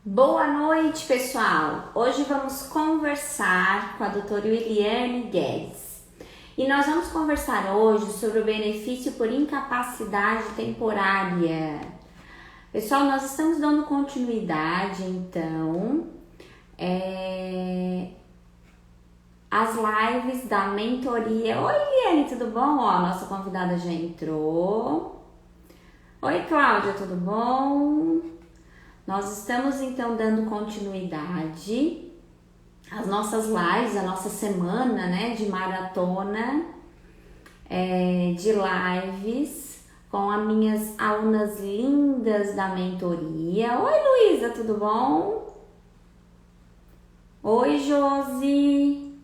Boa noite, pessoal! Hoje vamos conversar com a doutora Williane Guedes. E nós vamos conversar hoje sobre o benefício por incapacidade temporária. Pessoal, nós estamos dando continuidade, então, às lives da mentoria. Oi, Eliane, tudo bom? Ó, a nossa convidada já entrou. Oi, Cláudia, tudo bom? Nós estamos então dando continuidade às nossas lives, a nossa semana, né, de maratona de lives com as minhas alunas lindas da mentoria. Oi, Luísa, tudo bom? Oi, Josi.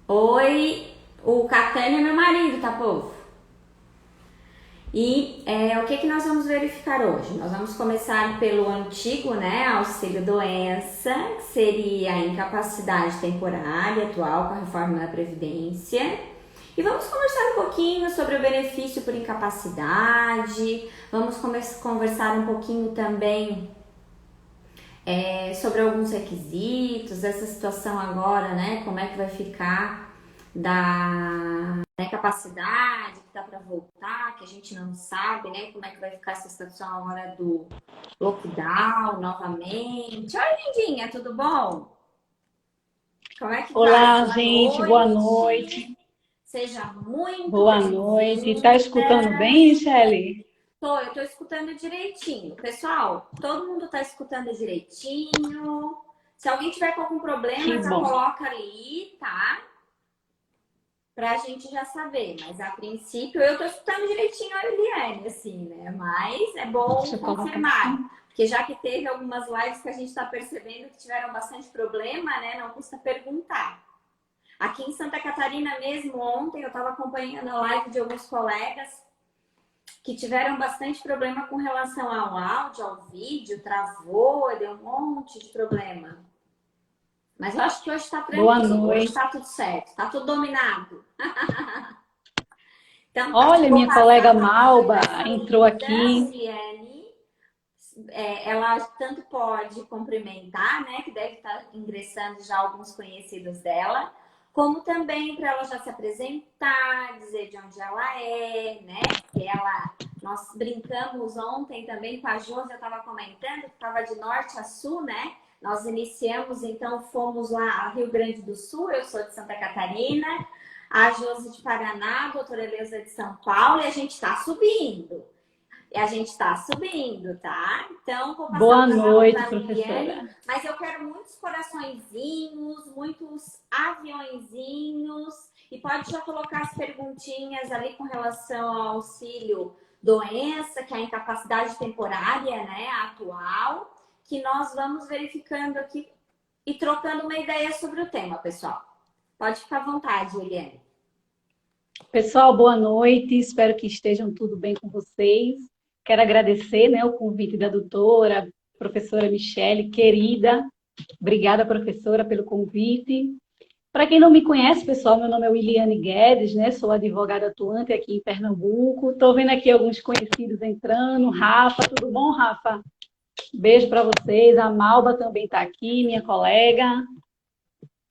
Oi, o Catânia é meu marido, tá, povo? E o que nós vamos verificar hoje? Nós vamos começar pelo antigo, né, auxílio-doença, que seria a incapacidade temporária atual com a reforma da Previdência. E vamos conversar um pouquinho sobre o benefício por incapacidade, vamos conversar um pouquinho também sobre alguns requisitos, essa situação agora, né, como é que vai ficar da capacidade que dá para voltar, que a gente não sabe, né? Como é que vai ficar essa situação agora do lockdown novamente. Oi, lindinha, tudo bom? Como é que tá? Olá, gente, Boa boa noite. noite. Seja muito Boa noite. Tá escutando bem-vinda. bem, Michele? Eu tô escutando direitinho. Pessoal, todo mundo tá escutando direitinho. Se alguém tiver com algum Que problema, já bom. coloca ali, tá? Pra gente já saber, mas a princípio eu tô escutando direitinho a Eliane, assim, né? Mas é bom Deixa eu colocar confirmar, aqui. porque já que teve algumas lives que a gente tá percebendo que tiveram bastante problema, né? Não custa perguntar. Aqui em Santa Catarina mesmo, ontem eu tava acompanhando a live de alguns colegas que tiveram bastante problema com relação ao áudio, ao vídeo, travou, deu um monte de problema. Mas eu acho que hoje tá Boa tranquilo, hoje noite. tá tudo certo, tá tudo dominado. Então tá, Olha, vou minha passar colega a palavra para Malba essa entrou linda aqui. Juliane. Ela tanto pode cumprimentar, né, que deve estar ingressando já alguns conhecidos dela, como também para ela já se apresentar, dizer de onde ela é, né, que nós brincamos ontem também com a Josi, eu estava comentando que estava de norte a sul, né, nós iniciamos, então fomos lá a Rio Grande do Sul, eu sou de Santa Catarina, a Josi de Paraná, a doutora Eleusa de São Paulo, e a gente está subindo. E a gente está subindo, tá? Então, vou passar a Boa palavra noite, para a Liliane, professora. mas eu quero muitos coraçõezinhos, muitos aviõezinhos, e pode já colocar as perguntinhas ali com relação ao auxílio doença, que é a incapacidade temporária, né, atual, que nós vamos verificando aqui e trocando uma ideia sobre o tema, pessoal. Pode ficar à vontade, Liliane. Pessoal, boa noite. Espero que estejam tudo bem com vocês. Quero agradecer, né, o convite da doutora, professora Michele, querida. Obrigada, professora, pelo convite. Para quem não me conhece, pessoal, meu nome é Williane Guedes, né? Sou advogada atuante aqui em Pernambuco. Estou vendo aqui alguns conhecidos entrando. Rafa, tudo bom, Rafa? Beijo para vocês. A Malba também está aqui, minha colega.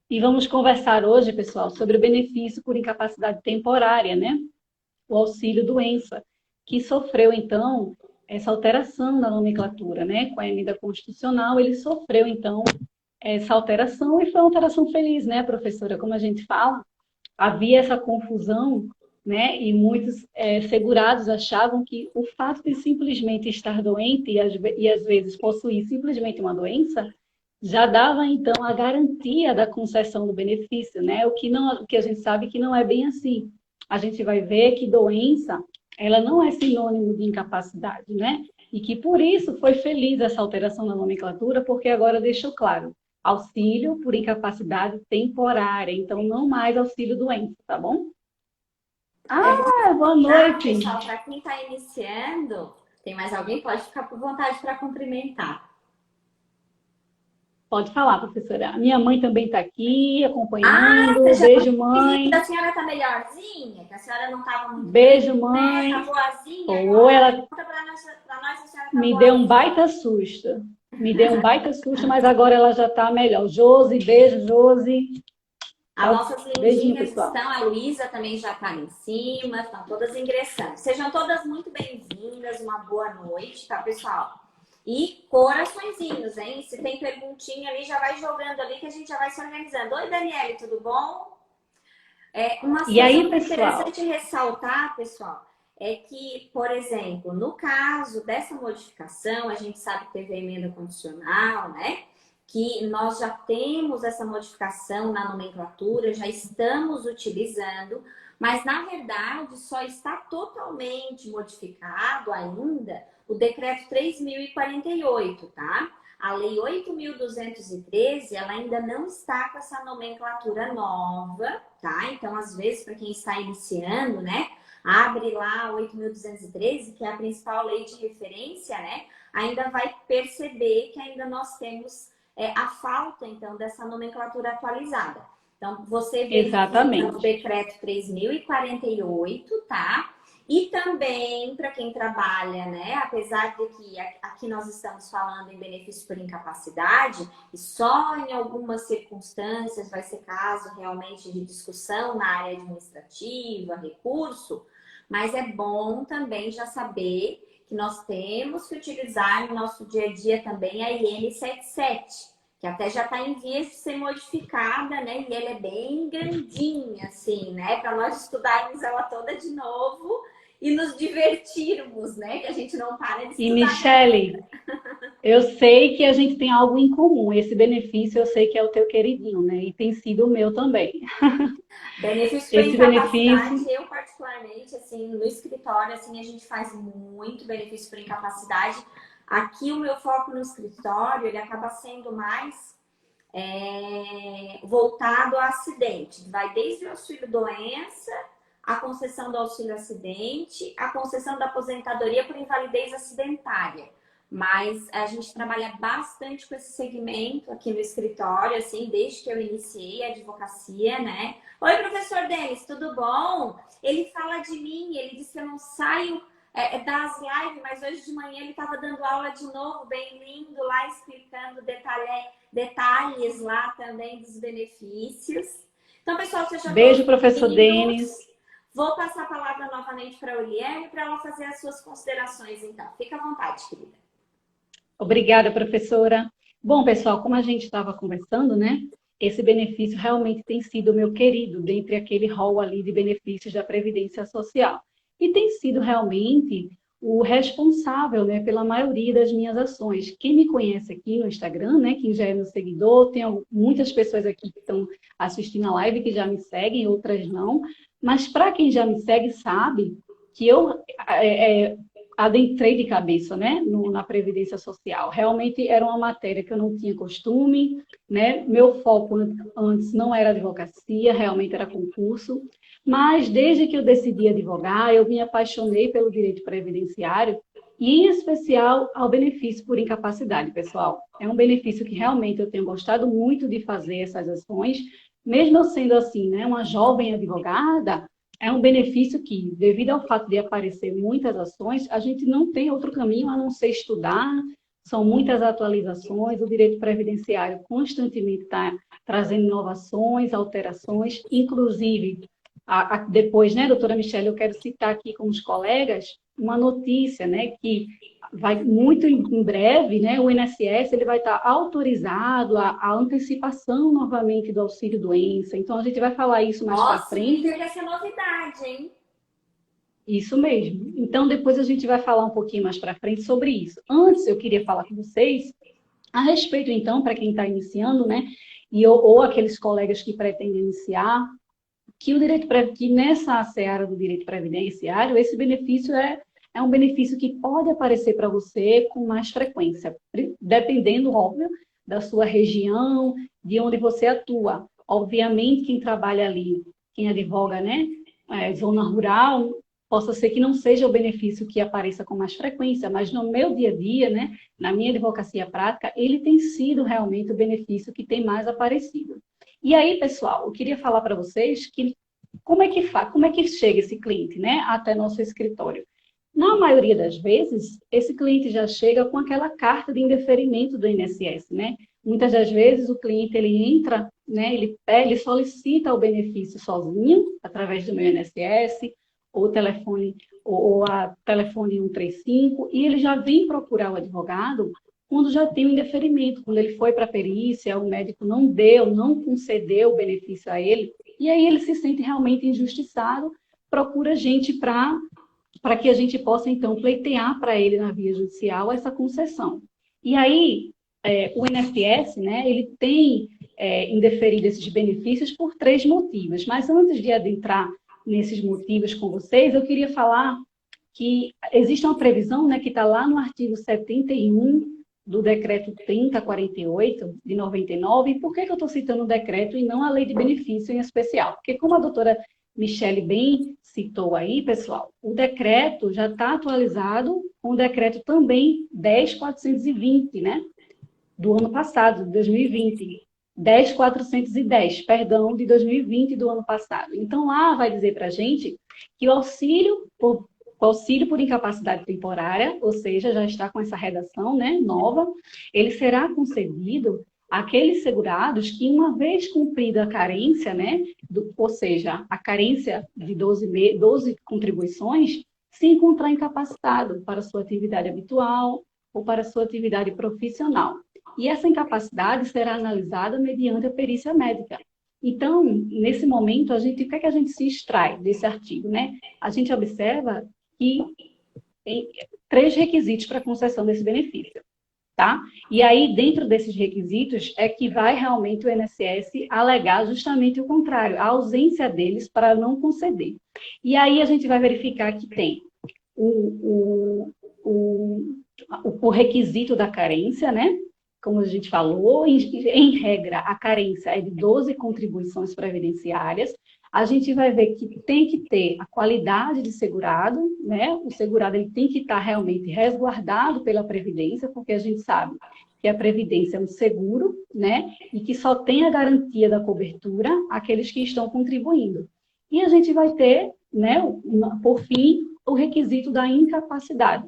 E vamos conversar hoje, pessoal, sobre o benefício por incapacidade temporária, né? O auxílio-doença, que sofreu, então, essa alteração na nomenclatura, né? Com a emenda constitucional, ele sofreu, então, essa alteração e foi uma alteração feliz, né, professora? Como a gente fala, havia essa confusão, né? E muitos segurados achavam que o fato de simplesmente estar doente e às vezes possuir simplesmente uma doença já dava então a garantia da concessão do benefício, né? O que a gente sabe que não é bem assim. A gente vai ver que doença, ela não é sinônimo de incapacidade, né? E que por isso foi feliz essa alteração na nomenclatura, porque agora deixou claro, auxílio por incapacidade temporária, então não mais auxílio doença, tá bom? Vou Ah, boa aproveitar, noite. pessoal, para quem está iniciando, tem mais alguém? Pode ficar por vontade para cumprimentar. Pode falar, professora. A minha mãe também está aqui Ah, acompanhando. seja Beijo, bem-vinda. mãe. A senhora está melhorzinha? Que a senhora não estava muito bem, Beijo, né? Está mãe. boazinha Ou agora? ela Conta para nós se a senhora está me deu um boazinha. baita susto. Me deu um baita susto, mas agora ela já está melhor. Josi, beijo, Josi. As Tchau. nossas Beijinho, lindinhas pessoal. estão, a Luísa também já está em cima, estão todas ingressando. Sejam todas muito bem-vindas, uma boa noite, tá, pessoal? E coraçõezinhos, hein? Se tem perguntinha ali, já vai jogando ali que a gente já vai se organizando. Oi, Daniele, tudo bom? Uma E questão aí, que é pessoal? interessante ressaltar, pessoal, é que, por exemplo, no caso dessa modificação, a gente sabe que teve a emenda condicional, né? Que nós já temos essa modificação na nomenclatura, já estamos utilizando, mas na verdade só está totalmente modificado ainda o decreto 3.048, tá? A lei 8.213, ela ainda não está com essa nomenclatura nova, tá? Então, às vezes, para quem está iniciando, né, abre lá 8.213, que é a principal lei de referência, né, ainda vai perceber que ainda nós temos a falta, então, dessa nomenclatura atualizada. Então, você verifica o Exatamente. decreto 3.048, tá? E também, para quem trabalha, né? Apesar de que aqui nós estamos falando em benefício por incapacidade, e só em algumas circunstâncias vai ser caso realmente de discussão na área administrativa, recurso, mas é bom também já saber que nós temos que utilizar no nosso dia a dia também a IN 77, que até já está em vias de ser modificada, né? E ela é bem grandinha, assim, né? Para nós estudarmos ela toda de novo e nos divertirmos, né? Que a gente não para de E, estudar. Michele, eu sei que a gente tem algo em comum. Esse benefício eu sei que é o teu queridinho, né? E tem sido o meu também. Benefício por Esse benefício, incapacidade, eu particularmente, assim, no escritório, assim, a gente faz muito benefício por incapacidade. Aqui o meu foco no escritório, ele acaba sendo mais voltado a acidente. Vai desde o auxílio doença, a concessão do auxílio acidente, a concessão da aposentadoria por invalidez acidentária. Mas a gente trabalha bastante com esse segmento aqui no escritório, assim, desde que eu iniciei a advocacia, né? Oi, professor Denis, tudo bom? Ele fala de mim, ele disse que eu não saio das lives, mas hoje de manhã ele estava dando aula de novo, bem lindo, lá explicando detalhes lá também dos benefícios. Então, pessoal, sejam beijo, todos professor Denis. bem-vindos. Vou passar a palavra novamente para a Oliane para ela fazer as suas considerações, então. Fica à vontade, querida. Obrigada, professora. Bom, pessoal, como a gente estava conversando, né? Esse benefício realmente tem sido o meu querido, dentre aquele rol ali de benefícios da Previdência Social. E tem sido realmente o responsável, né, pela maioria das minhas ações. Quem me conhece aqui no Instagram, né, quem já é meu seguidor, tem muitas pessoas aqui que estão assistindo a live que já me seguem, outras não. Mas para quem já me segue, sabe que eu adentrei de cabeça, né, na Previdência Social. Realmente era uma matéria que eu não tinha costume, né? Meu foco antes não era advocacia, realmente era concurso, mas desde que eu decidi advogar, eu me apaixonei pelo direito previdenciário e, em especial, ao benefício por incapacidade, pessoal. É um benefício que realmente eu tenho gostado muito de fazer essas ações, mesmo eu sendo assim, né, uma jovem advogada. É um benefício que, devido ao fato de aparecer muitas ações, a gente não tem outro caminho a não ser estudar, são muitas atualizações, o direito previdenciário constantemente está trazendo inovações, alterações, inclusive, depois, né, doutora Michele, eu quero citar aqui com os colegas uma notícia, né, que vai muito em breve, né, o INSS ele vai estar autorizado a antecipação novamente do auxílio-doença, então a gente vai falar isso mais para Nossa, me frente. diga essa novidade, hein? Isso mesmo. Então, depois a gente vai falar um pouquinho mais para frente sobre isso. Antes, eu queria falar com vocês a respeito, então, para quem está iniciando, né, ou aqueles colegas que pretendem iniciar, que que nessa seara do direito previdenciário, esse benefício é um benefício que pode aparecer para você com mais frequência, dependendo, óbvio, da sua região, de onde você atua. Obviamente, quem trabalha ali, quem advoga, né, zona rural, possa ser que não seja o benefício que apareça com mais frequência, mas no meu dia a dia, né, na minha advocacia prática, ele tem sido realmente o benefício que tem mais aparecido. E aí, pessoal, eu queria falar para vocês que como é que chega esse cliente, né, até nosso escritório. Na maioria das vezes, esse cliente já chega com aquela carta de indeferimento do INSS, né? Muitas das vezes o cliente ele entra, né? Ele solicita o benefício sozinho através do meu INSS ou telefone ou a telefone 135 e ele já vem procurar o advogado quando já tem um indeferimento, quando ele foi para a perícia, o médico não concedeu o benefício a ele e aí ele se sente realmente injustiçado, procura a gente para que a gente possa, então, pleitear para ele na via judicial essa concessão. E aí, o INSS, né, ele tem indeferido esses benefícios por 3 motivos. Mas antes de adentrar nesses motivos com vocês, eu queria falar que existe uma previsão, né, que está lá no artigo 71 do decreto 3048 de 99. E por que eu estou citando o decreto e não a lei de benefício em especial? Porque como a doutora Michele bem citou aí, pessoal, o decreto já está atualizado com o decreto também 10.420, né? Do ano passado, de 2020. 10.410, perdão, de 2020 do ano passado. Então, lá vai dizer para a gente que o auxílio por incapacidade temporária, ou seja, já está com essa redação, né, nova, ele será concedido àqueles segurados que, uma vez cumprida a carência, né, ou seja, a carência de 12 contribuições, se encontrar incapacitado para sua atividade habitual ou para sua atividade profissional. E essa incapacidade será analisada mediante a perícia médica. Então, nesse momento, o que é que a gente se extrai desse artigo, né? A gente observa que tem 3 requisitos para a concessão desse benefício, tá? E aí, dentro desses requisitos, é que vai realmente o INSS alegar justamente o contrário, a ausência deles para não conceder. E aí a gente vai verificar que tem o requisito da carência, né? Como a gente falou, em regra, a carência é de 12 contribuições previdenciárias. A gente vai ver que tem que ter a qualidade de segurado, né? O segurado ele tem que estar realmente resguardado pela Previdência, porque a gente sabe que a Previdência é um seguro, né? E que só tem a garantia da cobertura aqueles que estão contribuindo. E a gente vai ter, né, por fim, o requisito da incapacidade.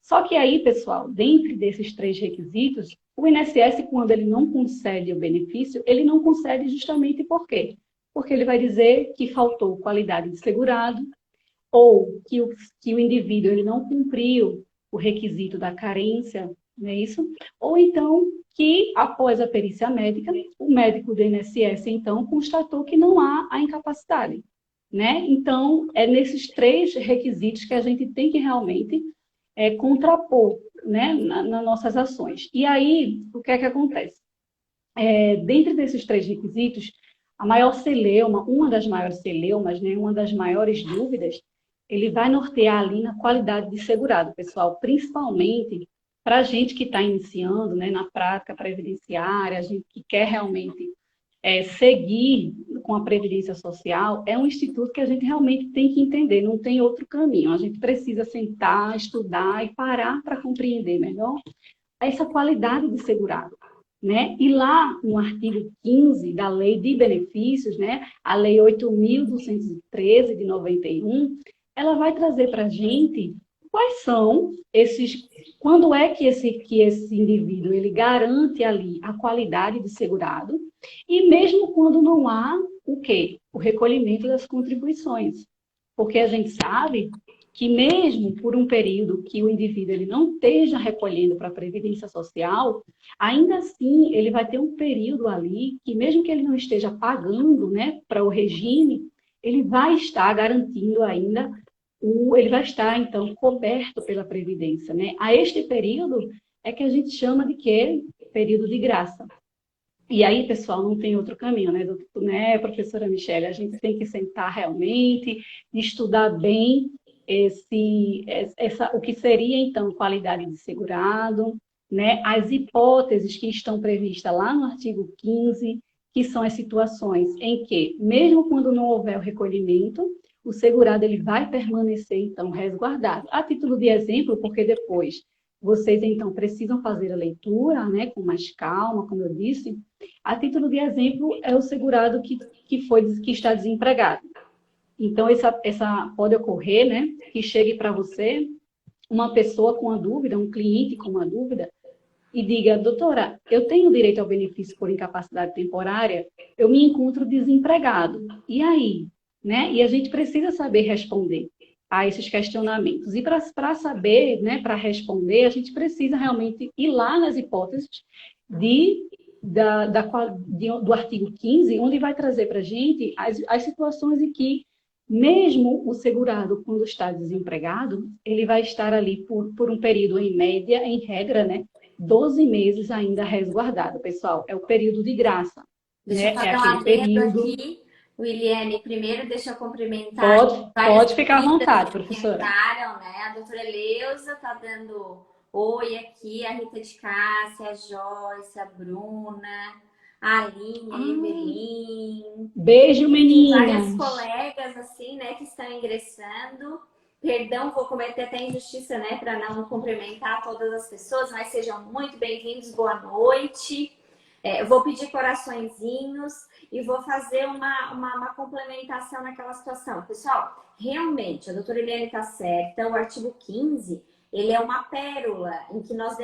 Só que aí, pessoal, dentro desses 3 requisitos, o INSS, quando ele não concede o benefício, ele não concede justamente por quê? Porque ele vai dizer que faltou qualidade de segurado, ou que o indivíduo ele não cumpriu o requisito da carência, não é isso? Ou então que, após a perícia médica, o médico do INSS, então, constatou que não há a incapacidade, né? Então, é nesses 3 requisitos que a gente tem que realmente contrapor, né, nas nossas ações. E aí, o que é que acontece? Dentro desses 3 requisitos, a maior celeuma, uma das maiores celeumas, né, uma das maiores dúvidas, ele vai nortear ali na qualidade de segurado, pessoal, principalmente para a gente que está iniciando, né, na prática previdenciária, a gente que quer realmente seguir com a Previdência Social, é um instituto que a gente realmente tem que entender, não tem outro caminho. A gente precisa sentar, estudar e parar para compreender melhor essa qualidade de segurado, né? E lá no artigo 15 da Lei de Benefícios, né, a Lei 8.213 de 91, ela vai trazer para a gente quais são quando é que esse indivíduo ele garante ali a qualidade de segurado, e mesmo quando não há o quê? O recolhimento das contribuições. Porque a gente sabe que mesmo por um período que o indivíduo ele não esteja recolhendo para a Previdência Social, ainda assim ele vai ter um período ali que mesmo que ele não esteja pagando, né, para o regime, ele vai estar garantindo ainda, ele vai estar então coberto pela Previdência, né? A este período é que a gente chama de quê? Período de graça. E aí, pessoal, não tem outro caminho, né, professora Michele? A gente tem que sentar realmente, estudar bem o que seria, então, qualidade de segurado, né? As hipóteses que estão previstas lá no artigo 15, que são as situações em que, mesmo quando não houver o recolhimento, o segurado ele vai permanecer, então, resguardado. A título de exemplo, porque depois vocês, então, precisam fazer a leitura, né, com mais calma, como eu disse. A título de exemplo, é o segurado que está desempregado. Então, essa pode ocorrer, né, que chegue para você uma pessoa com uma dúvida, um cliente com uma dúvida, e diga, doutora, eu tenho direito ao benefício por incapacidade temporária, eu me encontro desempregado. E aí? Né? E a gente precisa saber responder a esses questionamentos. E para saber, né, para responder, a gente precisa realmente ir lá nas hipóteses do artigo 15, onde vai trazer para a gente as situações em que, mesmo o segurado, quando está desempregado, ele vai estar ali por um período, em média, em regra, né, 12 meses ainda resguardado, pessoal. É o período de graça. Deixa eu Né? É fazer um aquele adendo período. aqui, Williane. Primeiro, deixa eu cumprimentar várias Pode ficar à queridas vontade, que professora. entraram, né? A doutora Eleusa está dando oi aqui, a Rita de Cássia, a Joyce, a Bruna, a Aline, a Evelyn. Beijo, Enfim, várias meninas. colegas, assim, né, que estão ingressando. Perdão, vou cometer até injustiça, né, para não cumprimentar todas as pessoas, mas sejam muito bem-vindos, boa noite. Eu vou pedir coraçõezinhos e vou fazer uma complementação naquela situação. Pessoal, realmente, a doutora Eliane está certa, o artigo 15, ele é uma pérola em que nós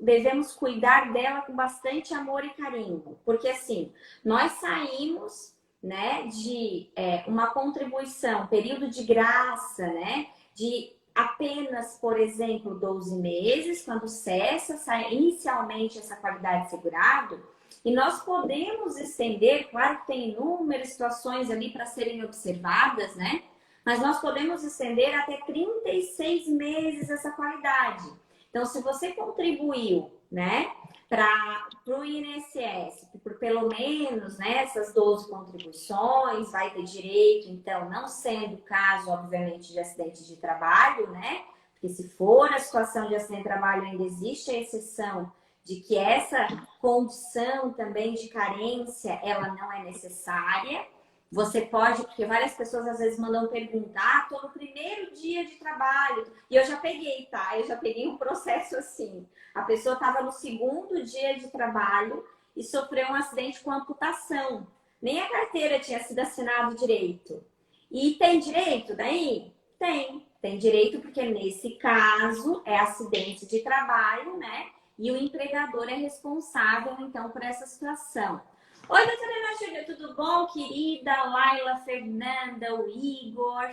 devemos cuidar dela com bastante amor e carinho. Porque, assim, nós saímos, né, de uma contribuição, período de graça, né, de apenas, por exemplo, 12 meses, quando cessa inicialmente essa qualidade de segurado, e nós podemos estender, claro que tem inúmeras situações ali para serem observadas, né? Mas nós podemos estender até 36 meses essa qualidade. Então, se você contribuiu, né, para o INSS, por pelo menos, né, essas 12 contribuições, vai ter direito, então, não sendo o caso, obviamente, de acidente de trabalho, né? Porque se for a situação de acidente de trabalho, ainda existe a exceção de que essa condição também de carência, ela não é necessária. Você pode, porque várias pessoas às vezes mandam perguntar, tô no primeiro dia de trabalho, e eu já peguei, tá? Eu já peguei um processo assim. A pessoa estava no segundo dia de trabalho e sofreu um acidente com amputação. Nem a carteira tinha sido assinado direito. E tem direito daí? Tem direito porque nesse caso é acidente de trabalho, né? E o empregador é responsável, então, por essa situação. Oi, doutora Ana Júlia, tudo bom, querida? Laila, Fernanda, o Igor,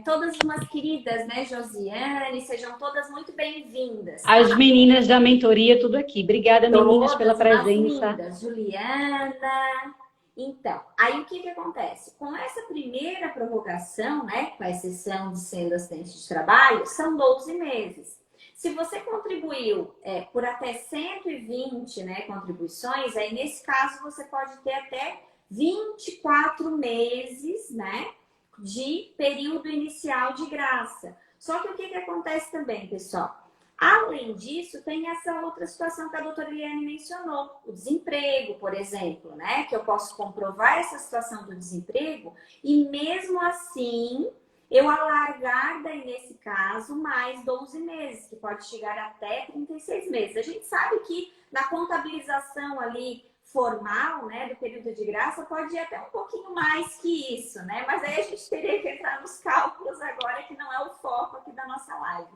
todas umas queridas, né, Josiane, sejam todas muito bem-vindas, As tá? meninas da mentoria, tudo aqui. Obrigada, meninas, pela Todas umas presença. lindas, Juliana. Então, aí o que que acontece? Com essa primeira prorrogação, né, com a exceção de sendo acidente de trabalho, são 12 meses. Se você contribuiu por até 120, né, contribuições, aí nesse caso você pode ter até 24 meses, né, de período inicial de graça. Só que o que que acontece também, pessoal? Além disso, tem essa outra situação que a doutora Eliane mencionou, o desemprego, por exemplo, né? Que eu posso comprovar essa situação do desemprego e mesmo assim eu alargar daí nesse caso mais 12 meses, que pode chegar até 36 meses. A gente sabe que na contabilização ali formal, né, do período de graça, pode ir até um pouquinho mais que isso, né? Mas aí a gente teria que entrar nos cálculos agora, que não é o foco aqui da nossa live.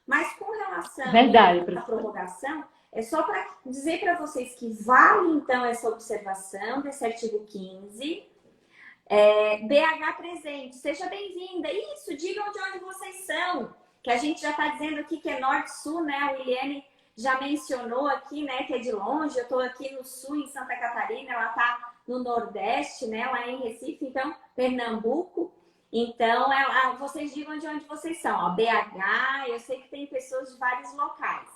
Mas com relação Verdade, à professora. prorrogação, é só para dizer para vocês que vale, então, essa observação desse artigo 15. BH presente, seja bem-vinda. Isso, digam de onde vocês são, que a gente já está dizendo aqui que é norte-sul, né? A Williane já mencionou aqui, né, que é de longe. Eu estou aqui no sul, em Santa Catarina, ela está no nordeste, né, lá em Recife, então, Pernambuco. Então, vocês digam de onde vocês são. Ó, BH, eu sei que tem pessoas de vários locais.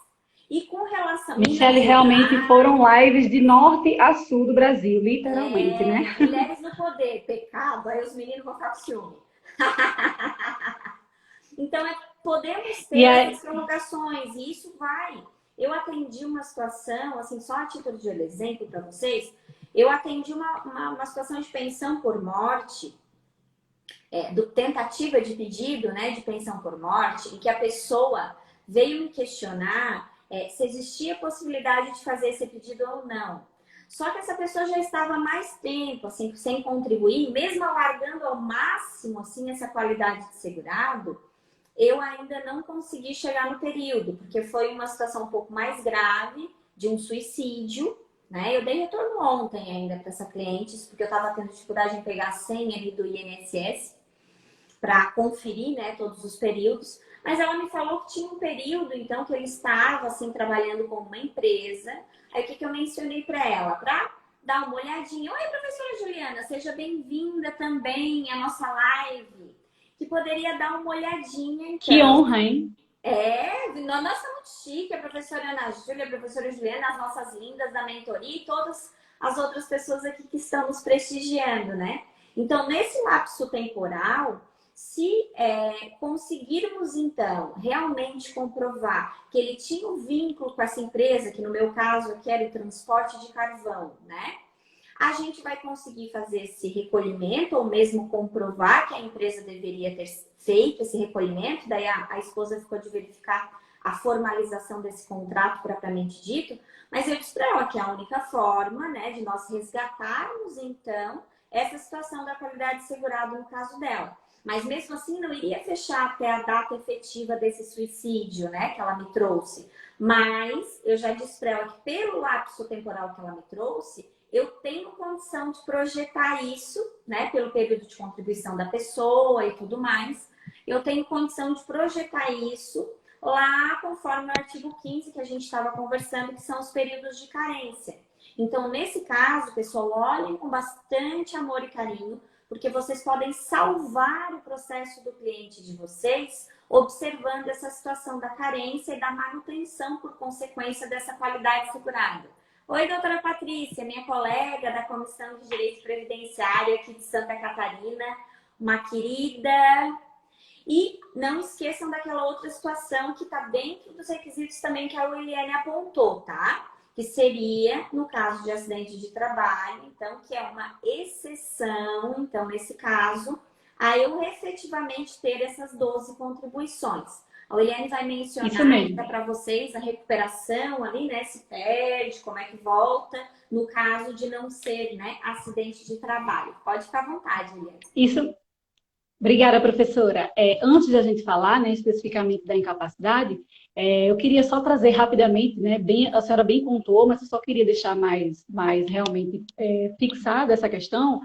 E com relação... Michele, realmente foram lives de norte a sul do Brasil, literalmente, né? Mulheres no poder, pecado, aí os meninos vão ficar com ciúme. Então, podemos ter essas prorrogações, e isso vai. Eu atendi uma situação, assim, só a título de exemplo para vocês, eu atendi uma situação de pensão por morte, do tentativa de pedido, né, de pensão por morte, em que a pessoa veio me questionar se existia possibilidade de fazer esse pedido ou não. Só que essa pessoa já estava há mais tempo, assim, sem contribuir, mesmo alargando ao máximo, assim, essa qualidade de segurado, eu ainda não consegui chegar no período, porque foi uma situação um pouco mais grave, de um suicídio, né? Eu dei retorno ontem ainda para essa cliente, porque eu estava tendo dificuldade em pegar a senha ali do INSS, para conferir, né, todos os períodos, mas ela me falou que tinha um período, então, que ele estava, assim, trabalhando com uma empresa. Aí, o que eu mencionei para ela? Para dar uma olhadinha. Oi, professora Juliana, seja bem-vinda também à nossa live. Que poderia dar uma olhadinha, Que então. honra, hein? Nós estamos chique, a professora Ana Júlia, a professora Juliana, as nossas lindas da mentoria e todas as outras pessoas aqui que estão nos prestigiando, né? Então, nesse lapso temporal, se conseguirmos, então, realmente comprovar que ele tinha um vínculo com essa empresa, que no meu caso aqui era o transporte de carvão, né? A gente vai conseguir fazer esse recolhimento ou mesmo comprovar que a empresa deveria ter feito esse recolhimento, daí a esposa ficou de verificar a formalização desse contrato propriamente dito, mas eu disse para ela que a única forma, né, de nós resgatarmos, então, essa situação da qualidade de segurado no caso dela. Mas mesmo assim não iria fechar até a data efetiva desse suicídio, né, que ela me trouxe. Mas eu já disse para ela que pelo lapso temporal que ela me trouxe, eu tenho condição de projetar isso, né, pelo período de contribuição da pessoa e tudo mais. Eu tenho condição de projetar isso lá conforme o artigo 15 que a gente estava conversando, que são os períodos de carência. Então, nesse caso, pessoal, olhem com bastante amor e carinho, porque vocês podem salvar o processo do cliente de vocês observando essa situação da carência e da manutenção por consequência dessa qualidade segurada. Oi, doutora Patrícia, minha colega da Comissão de Direito Previdenciário aqui de Santa Catarina, uma querida. E não esqueçam daquela outra situação que está dentro dos requisitos também que a Williane apontou, tá? Que seria, no caso de acidente de trabalho, então, que é uma exceção, então, nesse caso, a eu efetivamente ter essas 12 contribuições. A Eliane vai mencionar ainda para vocês a recuperação ali, né? Se perde, como é que volta, no caso de não ser, né, acidente de trabalho. Pode ficar à vontade, Eliane. Isso. Obrigada, professora. Antes de a gente falar, né, especificamente da incapacidade, eu queria só trazer rapidamente, né, a senhora bem pontuou, mas eu só queria deixar mais realmente fixada essa questão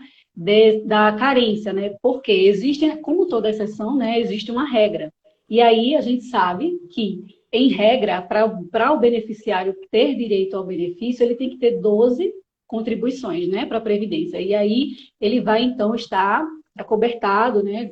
da carência, né? Porque existe, como toda exceção, né, existe uma regra. E aí a gente sabe que, em regra, para o beneficiário ter direito ao benefício, ele tem que ter 12 contribuições, né, para a Previdência. E aí ele vai, então, estar acobertado, né,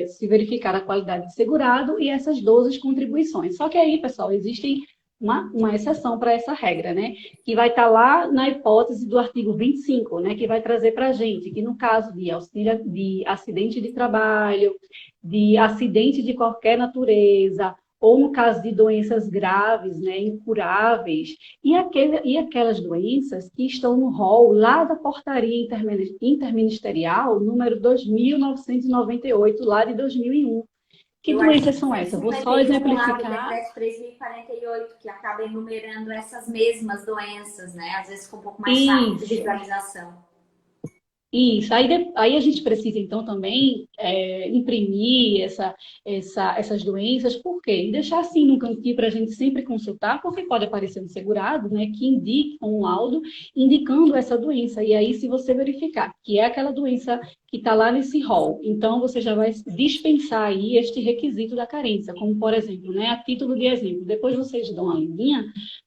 se verificar a qualidade de segurado e essas 12 contribuições. Só que aí, pessoal, existe uma exceção para essa regra, né, que vai estar lá na hipótese do artigo 25, né, que vai trazer para a gente que no caso de auxílio de acidente de trabalho, de acidente de qualquer natureza, ou no caso de doenças graves, né, incuráveis, e aquelas doenças que estão no rol lá da portaria interministerial número 2.998, lá de 2001. Que doenças são essas? Vou só exemplificar. O decreto 3048, que acaba enumerando essas mesmas doenças, né? Às vezes com um pouco mais fácil de visualização. Isso, aí a gente precisa, então, também imprimir essas doenças, por quê? E deixar assim no cantinho para a gente sempre consultar, porque pode aparecer um segurado, né, que indique um laudo indicando essa doença. E aí, se você verificar que é aquela doença que está lá nesse rol, então você já vai dispensar aí este requisito da carência, como, por exemplo, né, a título de exemplo, depois vocês dão uma linha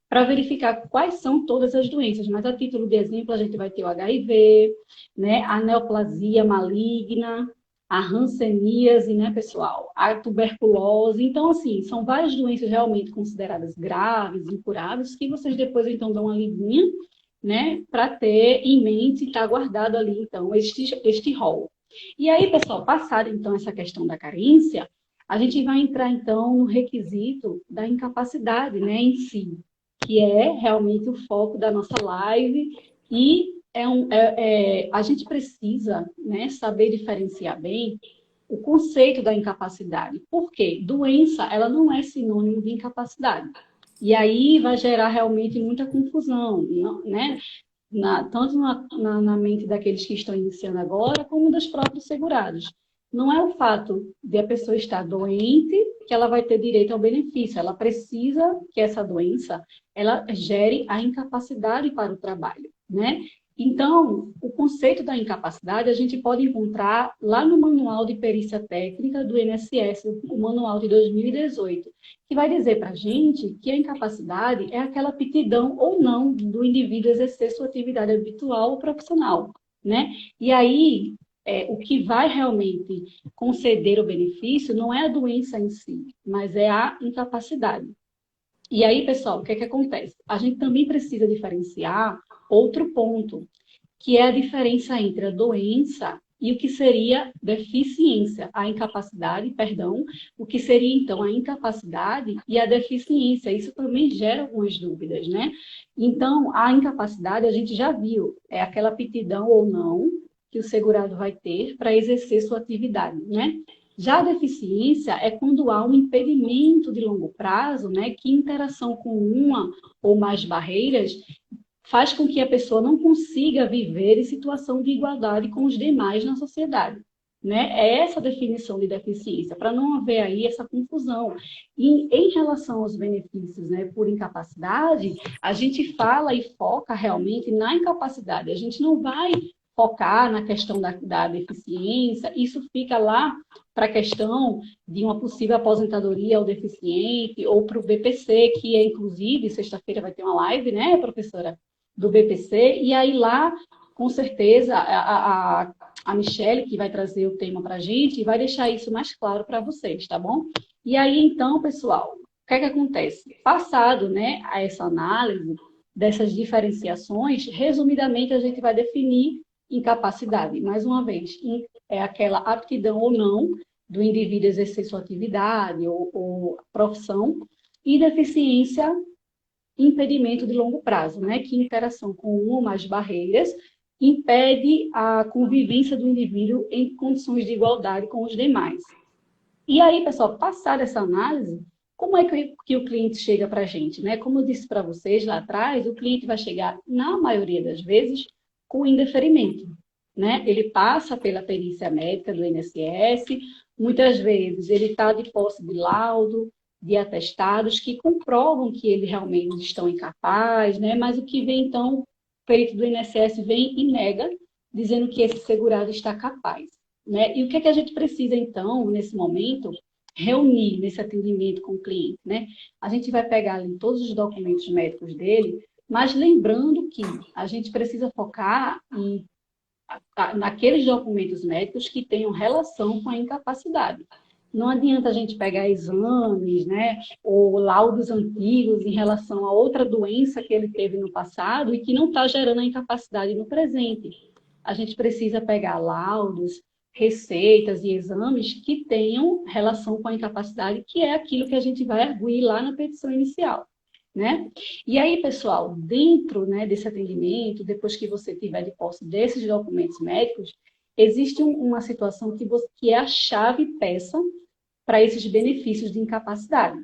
para verificar quais são todas as doenças, mas a título de exemplo, a gente vai ter o HIV, né, a neoplasia maligna, a hanseníase, né, pessoal, a tuberculose. Então, assim, são várias doenças realmente consideradas graves, incuráveis, que vocês depois, então, dão uma lidinha, né, para ter em mente e estar guardado ali, então, este rol. E aí, pessoal, passada, então, essa questão da carência, a gente vai entrar, então, no requisito da incapacidade, né, em si, que é realmente o foco da nossa live e a gente precisa, né, saber diferenciar bem o conceito da incapacidade. Por quê? Doença, ela não é sinônimo de incapacidade. E aí vai gerar realmente muita confusão, né? Tanto na mente daqueles que estão iniciando agora, como dos próprios segurados. Não é o fato de a pessoa estar doente que ela vai ter direito ao benefício. Ela precisa que essa doença ela gere a incapacidade para o trabalho, né? Então, o conceito da incapacidade a gente pode encontrar lá no Manual de Perícia Técnica do INSS, o Manual de 2018, que vai dizer para a gente que a incapacidade é aquela aptidão ou não do indivíduo exercer sua atividade habitual ou profissional, né? E aí, o que vai realmente conceder o benefício não é a doença em si, mas é a incapacidade. E aí, pessoal, o que é que acontece? A gente também precisa diferenciar outro ponto, que é a diferença entre a doença e o que seria deficiência, a incapacidade, perdão, o que seria então a incapacidade e a deficiência. Isso também gera algumas dúvidas, né? Então, a incapacidade a gente já viu, é aquela aptidão ou não que o segurado vai ter para exercer sua atividade, né? Já a deficiência é quando há um impedimento de longo prazo, né, que interação com uma ou mais barreiras faz com que a pessoa não consiga viver em situação de igualdade com os demais na sociedade. Né? É essa a definição de deficiência, para não haver aí essa confusão. E em relação aos benefícios, né, por incapacidade, a gente fala e foca realmente na incapacidade. A gente não vai focar na questão da deficiência, isso fica lá para a questão de uma possível aposentadoria ao deficiente ou para o BPC, que é, inclusive, sexta-feira vai ter uma live, né, professora? Do BPC, e aí lá, com certeza, a Michelle, que vai trazer o tema para a gente, vai deixar isso mais claro para vocês, tá bom? E aí, então, pessoal, o que é que acontece? Passado, né, a essa análise dessas diferenciações, resumidamente, a gente vai definir incapacidade. Mais uma vez, é aquela aptidão ou não do indivíduo exercer sua atividade ou profissão, e deficiência impedimento de longo prazo, né? Que interação com uma ou mais barreiras impede a convivência do indivíduo em condições de igualdade com os demais. E aí, pessoal, passar essa análise, como é que o cliente chega para a gente, né? Como eu disse para vocês lá atrás, o cliente vai chegar, na maioria das vezes, com indeferimento, né? Ele passa pela perícia médica do INSS, muitas vezes ele está de posse de laudo, de atestados que comprovam que ele realmente estão incapaz, né? Mas o que vem, então, o perito do INSS vem e nega, dizendo que esse segurado está capaz, né? E o que é que a gente precisa, então, nesse momento, reunir nesse atendimento com o cliente, né? A gente vai pegar ali todos os documentos médicos dele, mas lembrando que a gente precisa focar naqueles documentos médicos que tenham relação com a incapacidade. Não adianta a gente pegar exames, né, ou laudos antigos em relação a outra doença que ele teve no passado e que não está gerando a incapacidade no presente. A gente precisa pegar laudos, receitas e exames que tenham relação com a incapacidade, que é aquilo que a gente vai arguir lá na petição inicial, né? E aí, pessoal, dentro, né, desse atendimento, depois que você tiver de posse desses documentos médicos, existe uma situação que é a chave peça para esses benefícios de incapacidade,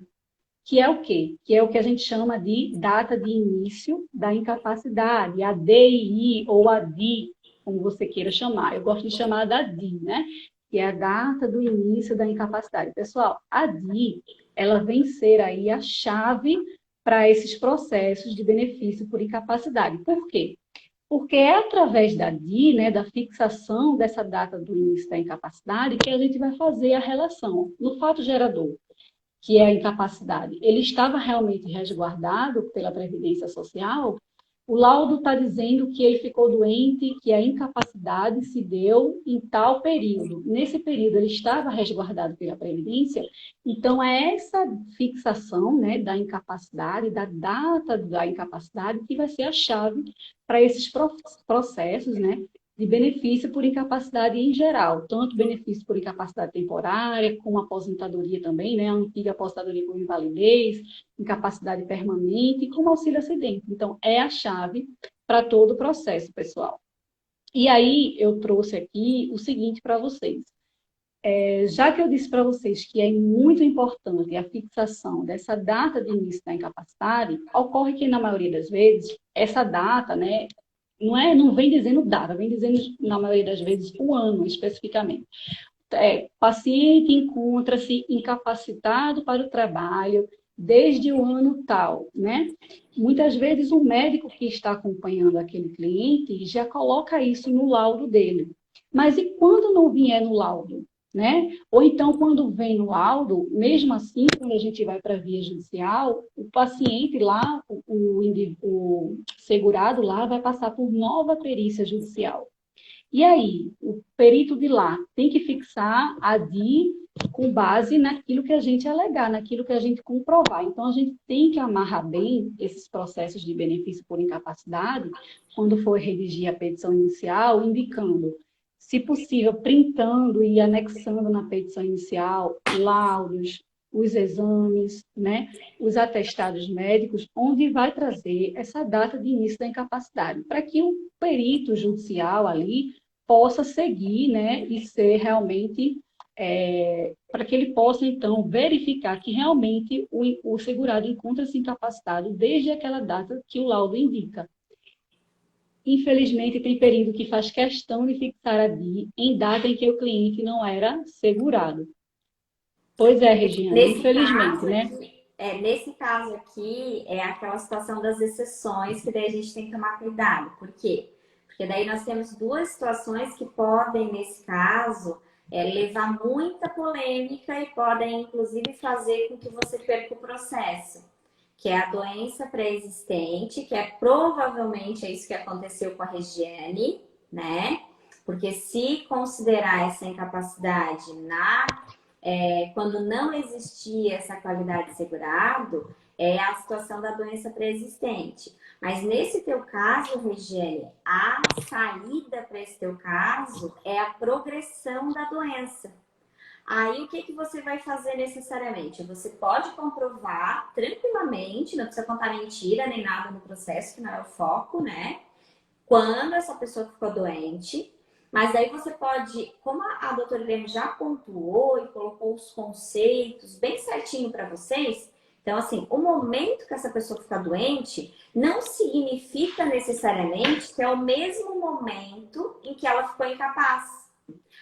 que é o quê? Que é o que a gente chama de data de início da incapacidade, a DII ou a DI, como você queira chamar. Eu gosto de chamar da DI, né? Que é a data do início da incapacidade. Pessoal, a DI, ela vem ser aí a chave para esses processos de benefício por incapacidade. Por quê? Porque é através da DI, né, da fixação dessa data do início da incapacidade, que a gente vai fazer a relação no fato gerador, que é a incapacidade. Ele estava realmente resguardado pela Previdência Social, o laudo está dizendo que ele ficou doente, que a incapacidade se deu em tal período. Nesse período ele estava resguardado pela Previdência, então é essa fixação, né, da incapacidade, da data da incapacidade, que vai ser a chave para esses processos, né, de benefício por incapacidade em geral, tanto benefício por incapacidade temporária, como aposentadoria também, né, a antiga aposentadoria por invalidez, incapacidade permanente, como auxílio acidente. Então, é a chave para todo o processo, pessoal. E aí, eu trouxe aqui o seguinte para vocês. Já que eu disse para vocês que é muito importante a fixação dessa data de início da incapacidade, ocorre que, na maioria das vezes, essa data, né, não vem dizendo data, vem dizendo, na maioria das vezes, o ano especificamente. Paciente encontra-se incapacitado para o trabalho desde o ano tal, né? Muitas vezes o médico que está acompanhando aquele cliente já coloca isso no laudo dele. Mas e quando não vier no laudo, né? Ou então quando vem no laudo, mesmo assim, quando a gente vai para a via judicial, o paciente lá, o segurado lá vai passar por nova perícia judicial. E aí, o perito de lá tem que fixar a DI com base naquilo que a gente alegar, naquilo que a gente comprovar. Então, a gente tem que amarrar bem esses processos de benefício por incapacidade quando for redigir a petição inicial, indicando, se possível, printando e anexando na petição inicial laudos, os exames, né, os atestados médicos, onde vai trazer essa data de início da incapacidade, para que o perito judicial ali possa seguir, né, e ser realmente, para que ele possa, então, verificar que realmente o segurado encontra-se incapacitado desde aquela data que o laudo indica. Infelizmente, tem período que faz questão de fixar a DI em data em que o cliente não era segurado. Pois é, Regiane, infelizmente, né? Nesse caso aqui, é aquela situação das exceções que daí a gente tem que tomar cuidado. Por quê? Porque daí nós temos duas situações que podem, nesse caso, levar muita polêmica e podem, inclusive, fazer com que você perca o processo. Que é a doença pré-existente, que provavelmente é isso que aconteceu com a Regiane, né? Porque se considerar essa incapacidade quando não existia essa qualidade de segurado, é a situação da doença pré-existente. Mas nesse teu caso, Regiane, a saída para esse teu caso é a progressão da doença. Aí o que você vai fazer necessariamente? Você pode comprovar tranquilamente, não precisa contar mentira nem nada no processo, que não é o foco, né? Quando essa pessoa ficou doente. Mas aí você pode, como a doutora Irene já pontuou e colocou os conceitos bem certinho para vocês, então assim, o momento que essa pessoa fica doente não significa necessariamente que é o mesmo momento em que ela ficou incapaz.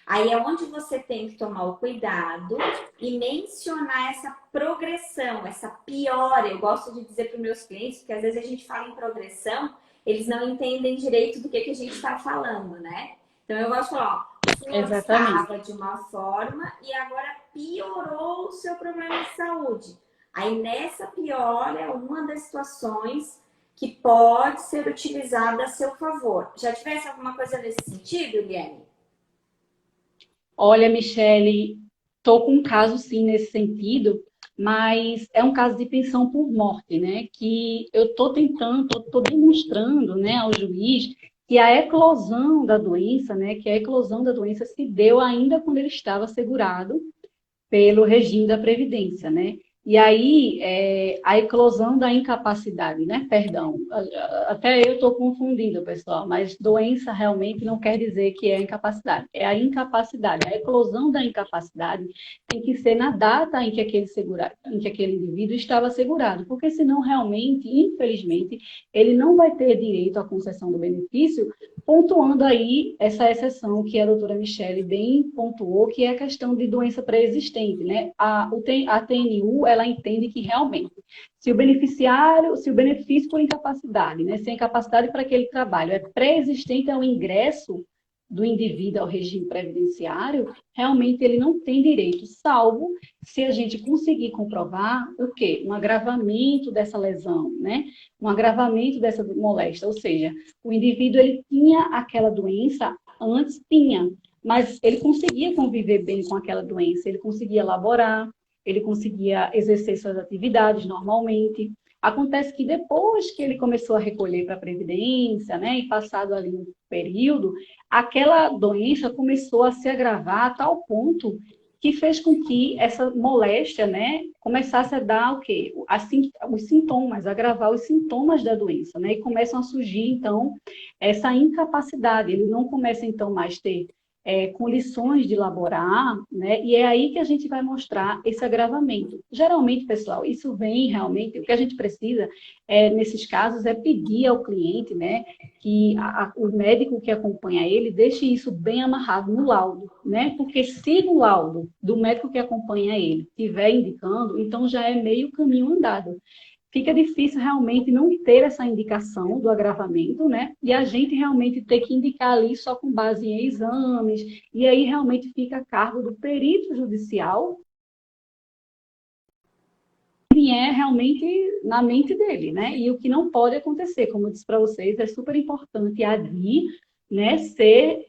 Aí é onde você tem que tomar o cuidado e mencionar essa progressão, essa piora. Eu gosto de dizer para os meus clientes, porque às vezes a gente fala em progressão, eles não entendem direito do que a gente está falando, né? Então eu gosto de falar, ó, o senhor estava de uma forma e agora piorou o seu problema de saúde. Aí nessa piora é uma das situações que pode ser utilizada a seu favor. Já tivesse alguma coisa nesse sentido, Eliane? Olha, Michele, estou com um caso sim nesse sentido, mas é um caso de pensão por morte, né? Que eu estou tentando, estou demonstrando, né, ao juiz que a eclosão da doença, né, que a eclosão da doença se deu ainda quando ele estava segurado pelo regime da Previdência, né? E aí, a eclosão da incapacidade, né? Perdão, até eu estou confundindo, pessoal, mas doença realmente não quer dizer que é incapacidade, é a incapacidade. A eclosão da incapacidade tem que ser na data em que aquele indivíduo estava segurado, porque senão realmente, infelizmente, ele não vai ter direito à concessão do benefício, pontuando aí essa exceção que a doutora Michele bem pontuou, que é a questão de doença pré-existente, né? A TNU, ela entende que realmente, se o benefício por incapacidade, né, se a incapacidade para aquele trabalho é pré-existente ao ingresso do indivíduo ao regime previdenciário, realmente ele não tem direito, salvo se a gente conseguir comprovar o quê? Um agravamento dessa lesão, né? Um agravamento dessa moléstia, ou seja, o indivíduo ele tinha aquela doença, antes tinha, mas ele conseguia conviver bem com aquela doença, ele conseguia laborar, ele conseguia exercer suas atividades normalmente. Acontece que depois que ele começou a recolher para a Previdência, né, e passado ali um período, aquela doença começou a se agravar a tal ponto que fez com que essa moléstia, né, começasse a dar o quê? Os sintomas, agravar os sintomas da doença, né, e começam a surgir, então, essa incapacidade. Ele não começa, então, mais ter com lições de laborar, né? E é aí que a gente vai mostrar esse agravamento. Geralmente, pessoal, isso vem realmente, o que a gente precisa, nesses casos, é pedir ao cliente, né, que o médico que acompanha ele deixe isso bem amarrado no laudo, né? Porque se no laudo do médico que acompanha ele estiver indicando, então já é meio caminho andado. Fica difícil realmente não ter essa indicação do agravamento, né? E a gente realmente ter que indicar ali só com base em exames, e aí realmente fica a cargo do perito judicial que é realmente na mente dele, né? E o que não pode acontecer, como eu disse para vocês, é super importante a DI, né, ser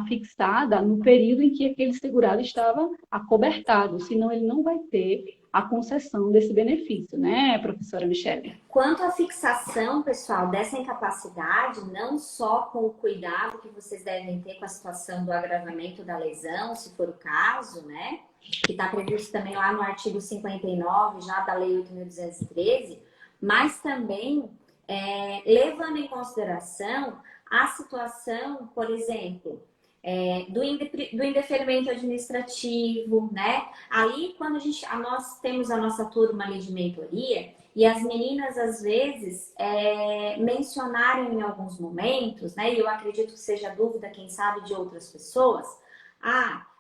fixada no período em que aquele segurado estava acobertado, senão ele não vai ter a concessão desse benefício, né, professora Michele? Quanto à fixação, pessoal, dessa incapacidade, não só com o cuidado que vocês devem ter com a situação do agravamento da lesão, se for o caso, né? Que está previsto também lá no artigo 59, já da Lei 8.213, mas também levando em consideração a situação, por exemplo, do indeferimento administrativo, né? Aí, quando nós temos a nossa turma ali de mentoria, e as meninas, às vezes, mencionaram em alguns momentos, né? E eu acredito que seja dúvida, quem sabe, de outras pessoas.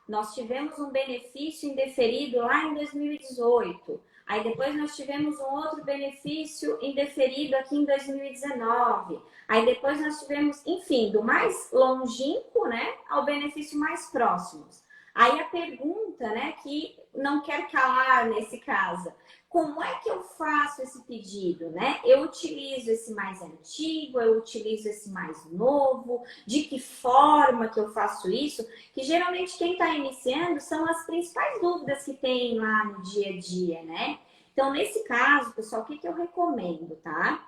Nós tivemos um benefício indeferido lá em 2018. Aí depois nós tivemos um outro benefício indeferido aqui em 2019. Aí depois nós tivemos, enfim, do mais longínquo, né, ao benefício mais próximo. Aí a pergunta, né, que não quer calar nesse caso, como é que eu faço esse pedido, né? Eu utilizo esse mais antigo, eu utilizo esse mais novo, de que forma que eu faço isso? Que geralmente quem está iniciando são as principais dúvidas que tem lá no dia a dia, né? Então, nesse caso, pessoal, o que eu recomendo, tá?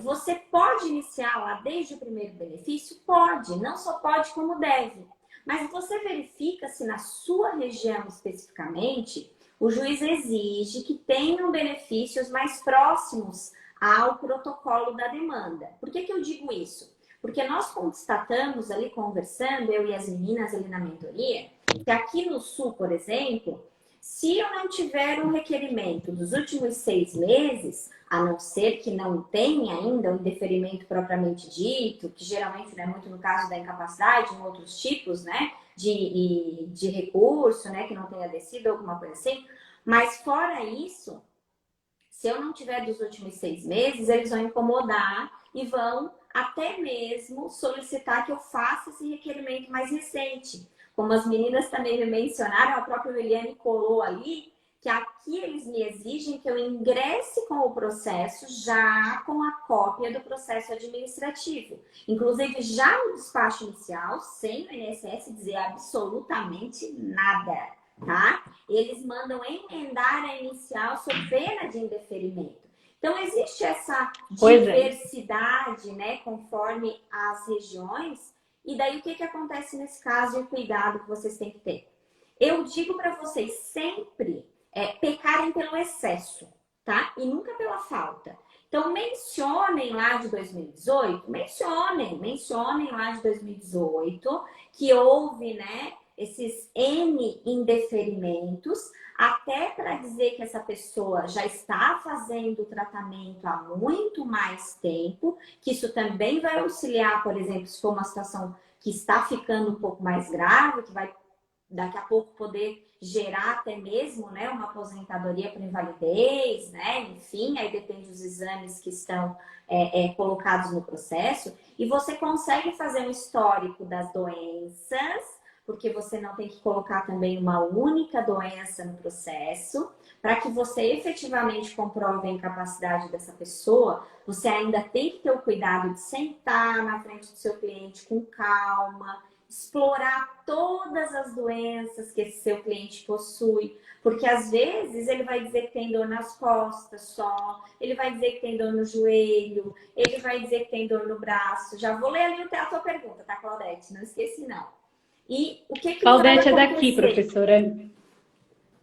Você pode iniciar lá desde o primeiro benefício? Pode, não só pode como deve. Mas você verifica se na sua região especificamente o juiz exige que tenham benefícios mais próximos ao protocolo da demanda. Por que eu digo isso? Porque nós constatamos ali conversando, eu e as meninas ali na mentoria, que aqui no Sul, por exemplo, se eu não tiver um requerimento dos últimos 6 meses, a não ser que não tenha ainda um indeferimento propriamente dito, que geralmente não é muito no caso da incapacidade, em outros tipos, né, de recurso, né, que não tenha descido, alguma coisa assim. Mas fora isso, se eu não tiver dos últimos 6 meses, eles vão incomodar e vão até mesmo solicitar que eu faça esse requerimento mais recente. Como as meninas também me mencionaram, a própria Eliane colou ali, que aqui eles me exigem que eu ingresse com o processo já com a cópia do processo administrativo. Inclusive, já no despacho inicial, sem o INSS dizer absolutamente nada, tá? Eles mandam emendar a inicial sob pena de indeferimento. Então, existe essa diversidade, né, conforme as regiões. E daí, o que acontece nesse caso e o cuidado que vocês têm que ter? Eu digo para vocês sempre pecarem pelo excesso, tá? E nunca pela falta. Então, mencionem lá de 2018, mencionem lá de 2018, que houve, né, esses N indeferimentos, até para dizer que essa pessoa já está fazendo o tratamento há muito mais tempo, que isso também vai auxiliar, por exemplo, se for uma situação que está ficando um pouco mais grave, que vai daqui a pouco poder gerar até mesmo, né, uma aposentadoria por invalidez, né, enfim, aí depende dos exames que estão colocados no processo, e você consegue fazer um histórico das doenças, porque você não tem que colocar também uma única doença no processo, para que você efetivamente comprove a incapacidade dessa pessoa, você ainda tem que ter o cuidado de sentar na frente do seu cliente com calma, explorar todas as doenças que esse seu cliente possui, porque às vezes ele vai dizer que tem dor nas costas só, ele vai dizer que tem dor no joelho, ele vai dizer que tem dor no braço. Já vou ler ali a tua pergunta, tá, Claudete? Não esqueci, não. E o que Claudete é daqui, professora.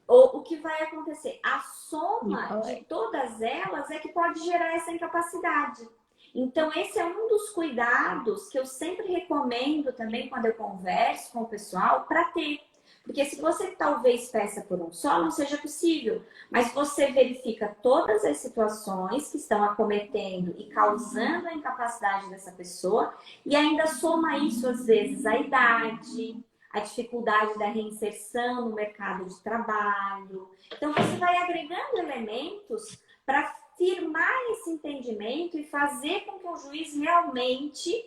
O que vai acontecer? A soma de todas elas é que pode gerar essa incapacidade. Então, esse é um dos cuidados que eu sempre recomendo também quando eu converso com o pessoal para ter. Porque se você talvez peça por um só, não seja possível. Mas você verifica todas as situações que estão acometendo e causando a incapacidade dessa pessoa e ainda soma isso, às vezes, a idade, a dificuldade da reinserção no mercado de trabalho. Então, você vai agregando elementos para firmar esse entendimento e fazer com que o juiz realmente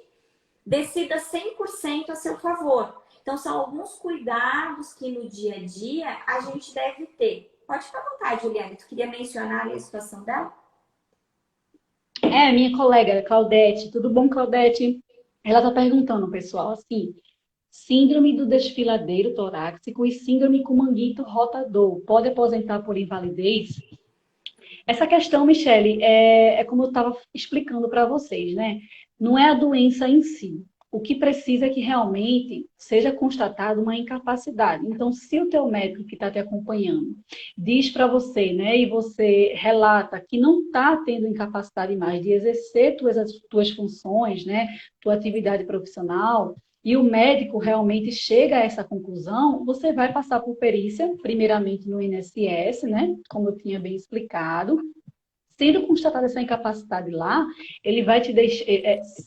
decida 100% a seu favor. Então, são alguns cuidados que no dia a dia a gente deve ter. Pode ficar à vontade, Juliana. Tu queria mencionar a situação dela? Minha colega, Claudete. Tudo bom, Claudete? Ela está perguntando, pessoal, assim, síndrome do desfiladeiro torácico e síndrome com manguito rotador, pode aposentar por invalidez? Essa questão, Michele, é como eu estava explicando para vocês, né? Não é a doença em si. O que precisa é que realmente seja constatada uma incapacidade. Então, se o teu médico que está te acompanhando diz para você, né, e você relata que não está tendo incapacidade mais de exercer tuas funções, né, tua atividade profissional, e o médico realmente chega a essa conclusão, você vai passar por perícia, primeiramente no INSS, né? Como eu tinha bem explicado. Sendo constatada essa incapacidade lá, ele vai te deixar,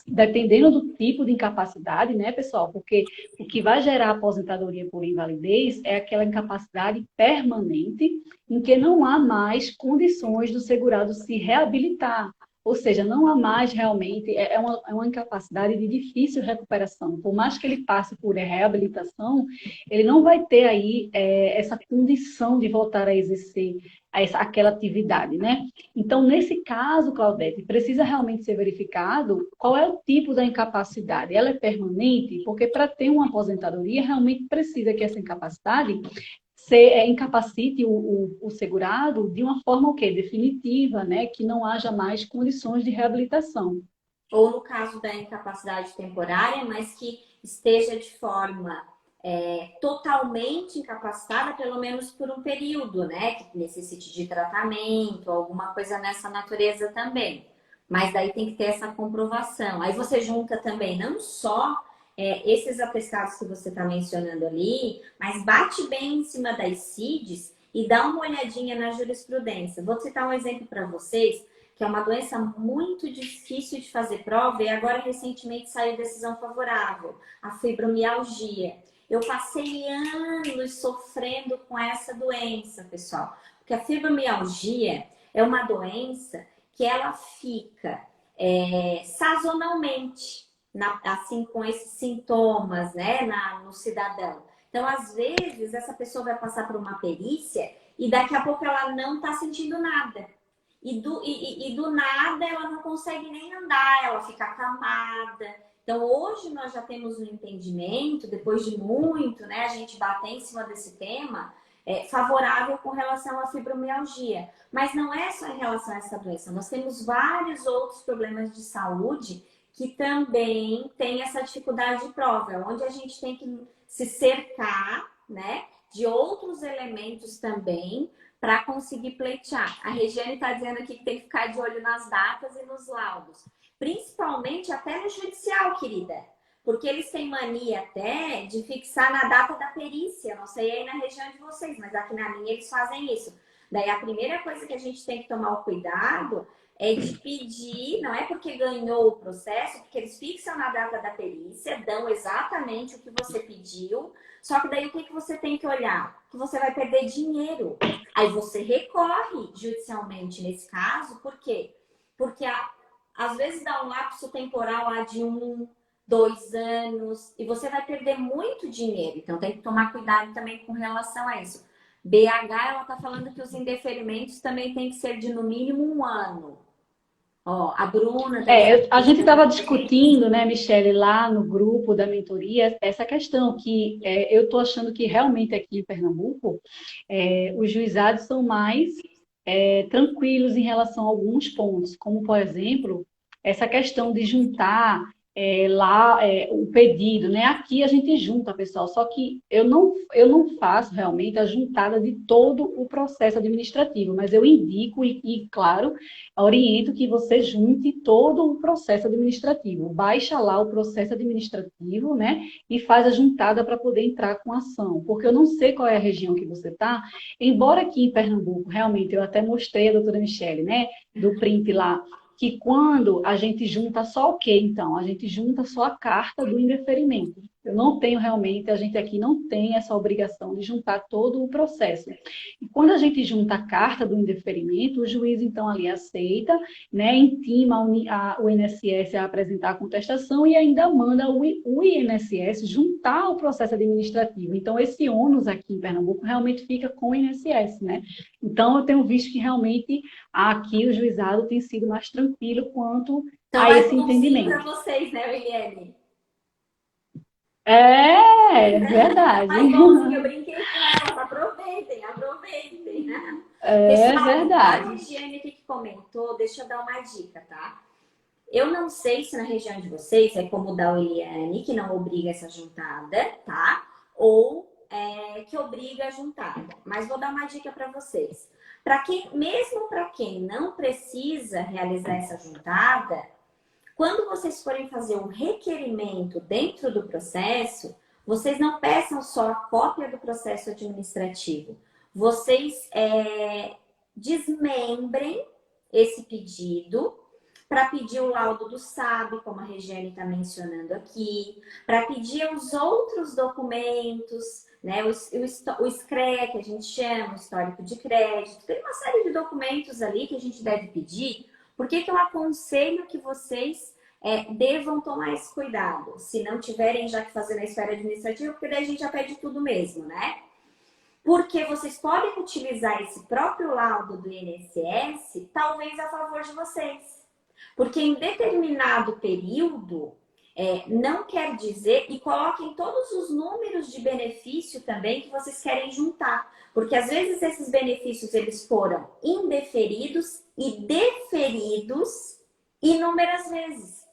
dependendo do tipo de incapacidade, né, pessoal? Porque o que vai gerar aposentadoria por invalidez é aquela incapacidade permanente em que não há mais condições do segurado se reabilitar. Ou seja, não há mais realmente, é uma incapacidade de difícil recuperação. Por mais que ele passe por reabilitação, ele não vai ter aí essa condição de voltar a exercer aquela atividade, né? Então, nesse caso, Claudete, precisa realmente ser verificado qual é o tipo da incapacidade. Ela é permanente? Porque para ter uma aposentadoria, realmente precisa que essa incapacidade incapacite o segurado de uma forma o quê? Definitiva, né? Que não haja mais condições de reabilitação. Ou no caso da incapacidade temporária, mas que esteja de forma totalmente incapacitada, pelo menos por um período, né? Que necessite de tratamento, alguma coisa nessa natureza também. Mas daí tem que ter essa comprovação. Aí você junta também não só esses atestados que você está mencionando ali, mas bate bem em cima das CIDs e dá uma olhadinha na jurisprudência. Vou citar um exemplo para vocês, que é uma doença muito difícil de fazer prova e agora recentemente saiu decisão favorável, a fibromialgia. Eu passei anos sofrendo com essa doença, pessoal, porque a fibromialgia é uma doença que ela fica sazonalmente, assim, com esses sintomas, né, no cidadão. Então, às vezes, essa pessoa vai passar por uma perícia e daqui a pouco ela não está sentindo nada. E do nada ela não consegue nem andar, ela fica acamada. Então, hoje nós já temos um entendimento, depois de muito, né, a gente bater em cima desse tema, favorável com relação à fibromialgia. Mas não é só em relação a essa doença, nós temos vários outros problemas de saúde que também têm essa dificuldade de prova, onde a gente tem que se cercar, né, de outros elementos também para conseguir pleitear. A Regiane está dizendo aqui que tem que ficar de olho nas datas e nos laudos. Principalmente até no judicial, querida. Porque eles têm mania até de fixar na data da perícia. Não sei aí na região de vocês, mas aqui na minha eles fazem isso. Daí a primeira coisa que a gente tem que tomar o cuidado é de pedir, não é porque ganhou o processo, porque eles fixam na data da perícia, dão exatamente o que você pediu, só que daí o que você tem que olhar? Que você vai perder dinheiro. Aí você recorre judicialmente nesse caso, por quê? Porque às vezes dá um lapso temporal lá de 1, 2 anos, e você vai perder muito dinheiro. Então tem que tomar cuidado também com relação a isso. BH, ela está falando que os indeferimentos também tem que ser de no mínimo 1 ano. Ó, a Bruna... A gente estava discutindo, né, Michele, lá no grupo da mentoria, essa questão que eu estou achando que realmente aqui em Pernambuco, os juizados são mais tranquilos em relação a alguns pontos, como, por exemplo, essa questão de juntar o pedido, né? Aqui a gente junta, pessoal, só que eu não faço realmente a juntada de todo o processo administrativo, mas eu indico claro, oriento que você junte todo o processo administrativo. Baixa lá o processo administrativo, né? E faz a juntada para poder entrar com a ação, porque eu não sei qual é a região que você está, embora aqui em Pernambuco, realmente, eu até mostrei a doutora Michele, né? Do print lá, que quando a gente junta só o quê, então? A gente junta só a carta do indeferimento. Eu não tenho realmente, a gente aqui não tem essa obrigação de juntar todo o processo. E quando a gente junta a carta do indeferimento, o juiz então ali aceita, né, intima o INSS a apresentar a contestação e ainda manda o INSS juntar o processo administrativo. Então, esse ônus aqui em Pernambuco realmente fica com o INSS, né? Então, eu tenho visto que realmente aqui o juizado tem sido mais tranquilo quanto Então, a mais esse bonzinho para entendimento. vocês, né, Eliane? É verdade. Mais bonzinho, eu brinquei com elas. Aproveitem, aproveitem. É Pessoal, a verdade. Regiane aqui que comentou, deixa eu dar uma dica, tá? Eu não sei se na região de vocês é como da Eliane, que não obriga essa juntada, tá? Ou que obriga a juntada. Mas vou dar uma dica para vocês. Mesmo para quem não precisa realizar essa juntada, quando vocês forem fazer um requerimento dentro do processo, vocês não peçam só a cópia do processo administrativo. Vocês desmembrem esse pedido para pedir o laudo do SAB, como a Regiane está mencionando aqui, para pedir os outros documentos, né? O SCRE, que a gente chama, o histórico de crédito. Tem uma série de documentos ali que a gente deve pedir. Por que eu aconselho que vocês devam tomar esse cuidado? Se não tiverem já que fazer na esfera administrativa, porque daí a gente já pede tudo mesmo, né? Porque vocês podem utilizar esse próprio laudo do INSS, talvez a favor de vocês. Porque em determinado período, não quer dizer, e coloquem todos os números de benefício também que vocês querem juntar. Porque às vezes esses benefícios eles foram indeferidos e deferidos inúmeras vezes.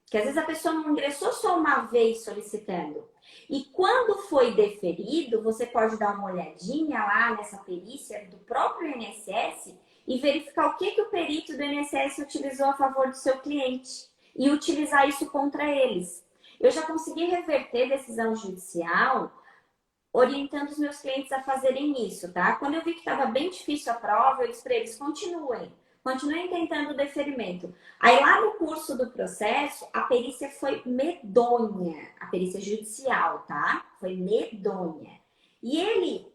Que às vezes a pessoa não ingressou só uma vez solicitando. E quando foi deferido, você pode dar uma olhadinha lá nessa perícia do próprio INSS e verificar o que o perito do INSS utilizou a favor do seu cliente e utilizar isso contra eles. Eu já consegui reverter decisão judicial orientando os meus clientes a fazerem isso, tá? Quando eu vi que estava bem difícil a prova, eu disse para eles, continuem tentando o deferimento. Aí lá no curso do processo, a perícia foi medonha, a perícia judicial, tá? Foi medonha. E ele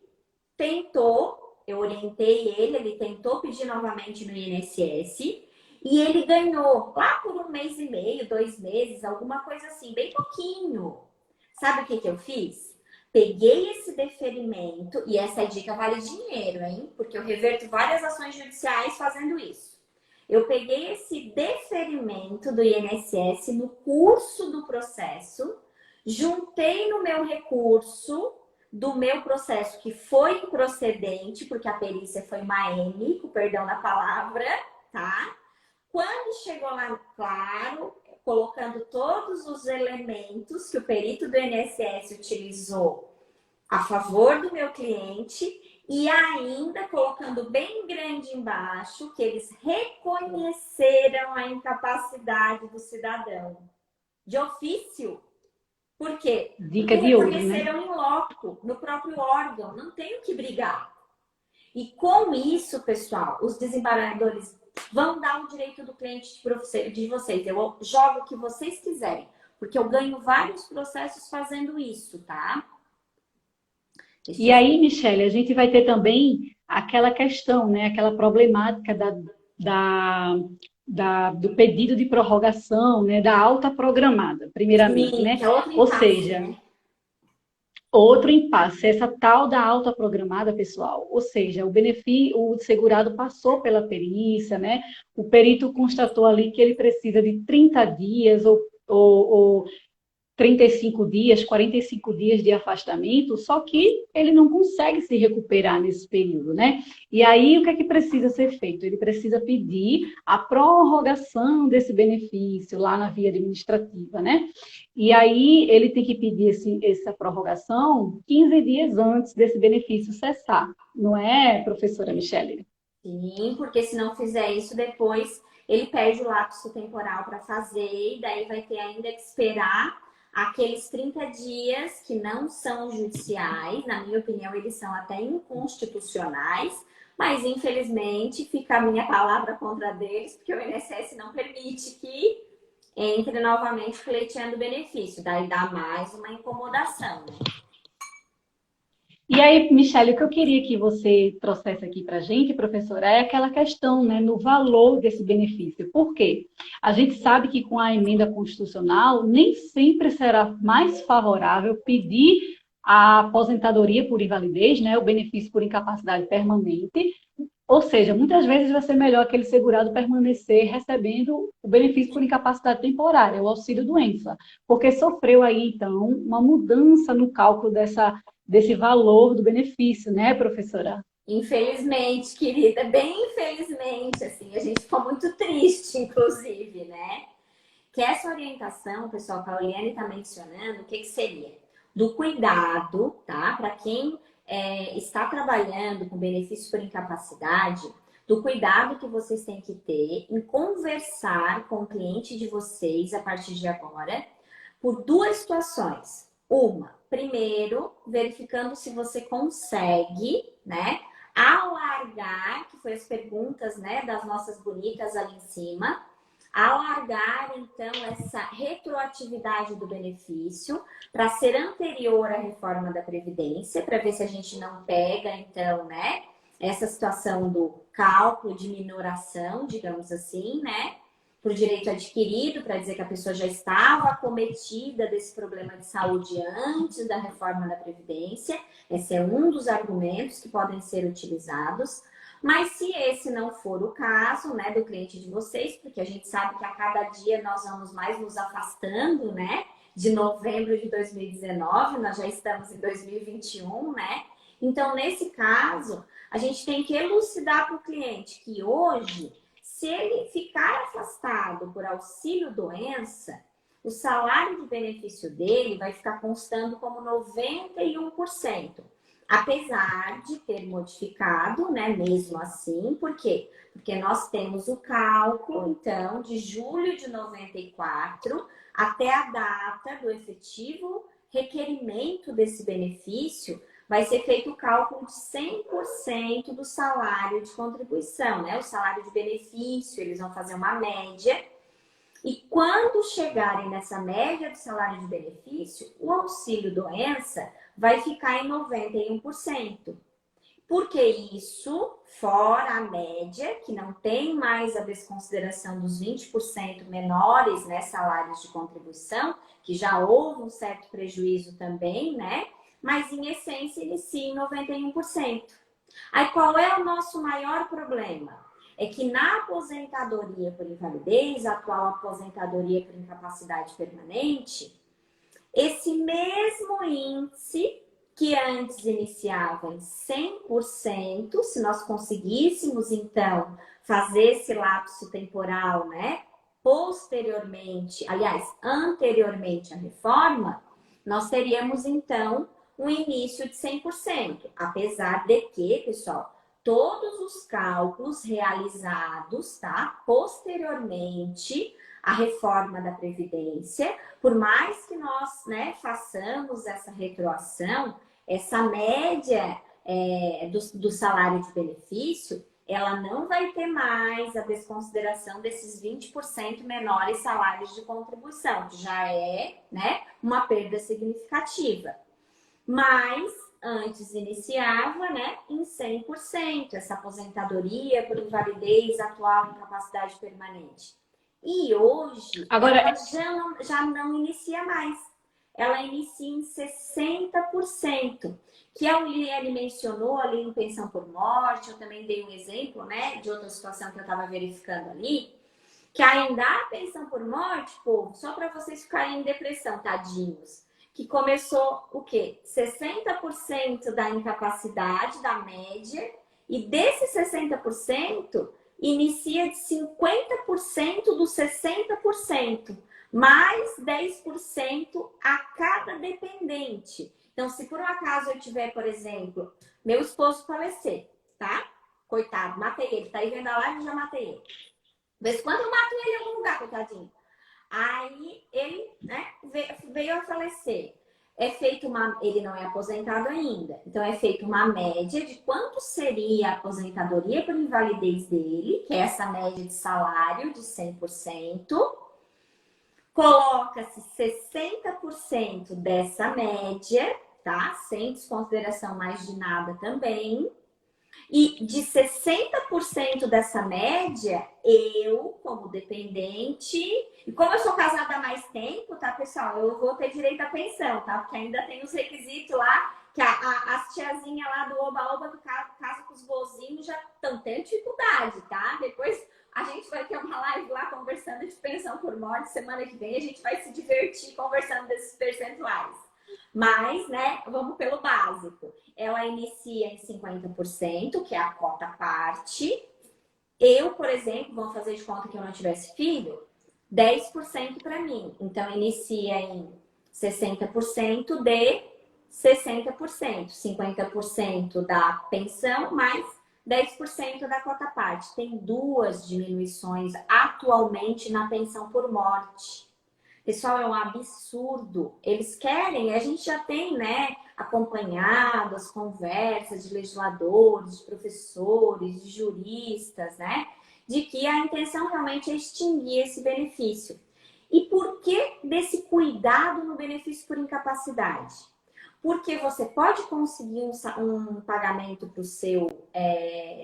tentou, eu orientei ele tentou pedir novamente no INSS e ele ganhou lá por 1 mês e meio, 2 meses, alguma coisa assim, bem pouquinho. Sabe o que eu fiz? Peguei esse deferimento, e essa dica vale dinheiro, hein? Porque eu reverto várias ações judiciais fazendo isso. Eu peguei esse deferimento do INSS no curso do processo, juntei no meu recurso do meu processo, que foi improcedente, porque a perícia foi uma M, com perdão da palavra, tá? Quando chegou lá, claro, colocando todos os elementos que o perito do INSS utilizou a favor do meu cliente e ainda colocando bem grande embaixo que eles reconheceram a incapacidade do cidadão de ofício. Por quê? Dica Porque de ouro, né? reconheceram em loco, no próprio órgão, não tem o que brigar. E com isso, pessoal, os desembargadores vão dar o direito do cliente de vocês. Eu jogo o que vocês quiserem, porque eu ganho vários processos fazendo isso, tá? E aí, Michele, a gente vai ter também aquela questão, né? Aquela problemática do pedido de prorrogação, né? Da alta programada, primeiramente, Sim, né? que é outro Ou impasse, seja, né? outro impasse, essa tal da alta programada, pessoal. Ou seja, o segurado passou pela perícia, né? O perito constatou ali que ele precisa de 30 dias ou 35 dias, 45 dias de afastamento, só que ele não consegue se recuperar nesse período, né? E aí, o que é que precisa ser feito? Ele precisa pedir a prorrogação desse benefício lá na via administrativa, né? E aí, ele tem que pedir essa prorrogação 15 dias antes desse benefício cessar, não é, professora Michele? Sim, porque se não fizer isso, depois ele perde o lapso temporal para fazer, e daí vai ter ainda que esperar aqueles 30 dias que não são judiciais, na minha opinião, eles são até inconstitucionais, mas infelizmente fica a minha palavra contra deles, porque o INSS não permite que entre novamente pleiteando benefício, daí dá mais uma incomodação, né? E aí, Michele, o que eu queria que você trouxesse aqui para a gente, professora, é aquela questão, né, no valor desse benefício. Por quê? A gente sabe que com a emenda constitucional nem sempre será mais favorável pedir a aposentadoria por invalidez, né, o benefício por incapacidade permanente. Ou seja, muitas vezes vai ser melhor aquele segurado permanecer recebendo o benefício por incapacidade temporária, o auxílio-doença, porque sofreu aí, então, uma mudança no cálculo desse valor do benefício, né, professora? Infelizmente, querida, bem infelizmente, assim, a gente ficou muito triste, inclusive, né? Que essa orientação, pessoal, que a Oliane está mencionando, o que, que seria? Do cuidado, tá? Para quem está trabalhando com benefício por incapacidade, do cuidado que vocês têm que ter em conversar com o cliente de vocês a partir de agora, por duas situações. Uma, primeiro, verificando se você consegue, né, alargar, que foi as perguntas, né, das nossas bonitas ali em cima, alargar, então, essa retroatividade do benefício para ser anterior à reforma da Previdência, para ver se a gente não pega, então, né, essa situação do cálculo de minoração, digamos assim, né, para o direito adquirido, para dizer que a pessoa já estava acometida desse problema de saúde antes da reforma da Previdência. Esse é um dos argumentos que podem ser utilizados. Mas se esse não for o caso, né, do cliente de vocês, porque a gente sabe que a cada dia nós vamos mais nos afastando, né, de novembro de 2019, nós já estamos em 2021, né? Então, nesse caso, a gente tem que elucidar para o cliente que hoje, se ele ficar afastado por auxílio-doença, o salário de benefício dele vai ficar constando como 91%. Apesar de ter modificado, né, mesmo assim, por quê? Porque nós temos o cálculo, então, de julho de 94 até a data do efetivo requerimento desse benefício, vai ser feito o cálculo de 100% do salário de contribuição, né? O salário de benefício, eles vão fazer uma média. E quando chegarem nessa média do salário de benefício, o auxílio-doença vai ficar em 91%. Porque isso, fora a média, que não tem mais a desconsideração dos 20% menores, né, salários de contribuição, que já houve um certo prejuízo também, né? Mas em essência inicia em 91%. Aí qual é o nosso maior problema? É que na aposentadoria por invalidez, a atual aposentadoria por incapacidade permanente, esse mesmo índice que antes iniciava em 100%, se nós conseguíssemos, então, fazer esse lapso temporal, né? Posteriormente, aliás, anteriormente à reforma, nós teríamos, então, um início de 100%. Apesar de que, pessoal, todos os cálculos realizados, tá? Posteriormente à reforma da Previdência, por mais que nós, né, façamos essa retroação, essa média do salário de benefício, ela não vai ter mais a desconsideração desses 20% menores salários de contribuição, que já é, né, uma perda significativa. Mas antes iniciava, né, em 100% essa aposentadoria por invalidez atual e incapacidade permanente. E hoje Agora, ela já não inicia mais. Ela inicia em 60%, que a Uliane mencionou ali em pensão por morte. Eu também dei um exemplo, né, de outra situação que eu estava verificando ali, quem dá a pensão por morte, povo, só para vocês ficarem em depressão, tadinhos, que começou o quê? 60% da incapacidade, da média, e desses 60%, inicia de 50% dos 60%, mais 10% a cada dependente. Então, se por um acaso eu tiver, por exemplo, meu esposo falecer, tá? Coitado, matei ele, tá aí vendo a live, já matei ele. De vez em quando eu mato ele em algum lugar, coitadinho. Aí ele, né, veio a falecer. Ele não é aposentado ainda. Então é feita uma média de quanto seria a aposentadoria por invalidez dele, que é essa média de salário de 100%. Coloca-se 60% dessa média, tá? Sem desconsideração mais de nada também. E de 60% dessa média, eu, como dependente, e como eu sou casada há mais tempo, tá, pessoal? Eu vou ter direito à pensão, tá? Porque ainda tem os requisitos lá, que as tiazinhas lá do Oba-Oba, do caso com os vozinhos, já estão tendo dificuldade, tá? Depois a gente vai ter uma live lá conversando de pensão por morte. Semana que vem a gente vai se divertir conversando desses percentuais. Mas, né, vamos pelo básico. Ela inicia em 50%, que é a cota parte. Eu, por exemplo, vamos fazer de conta que eu não tivesse filho, 10% para mim. Então, inicia em 60% de 60%. 50% da pensão, mais 10% da cota parte. Tem duas diminuições atualmente na pensão por morte. Pessoal, é um absurdo. Eles querem, a gente já tem, né, acompanhado as conversas de legisladores, de professores, de juristas, né, de que a intenção realmente é extinguir esse benefício. E por que desse cuidado no benefício por incapacidade? Porque você pode conseguir um pagamento para o seu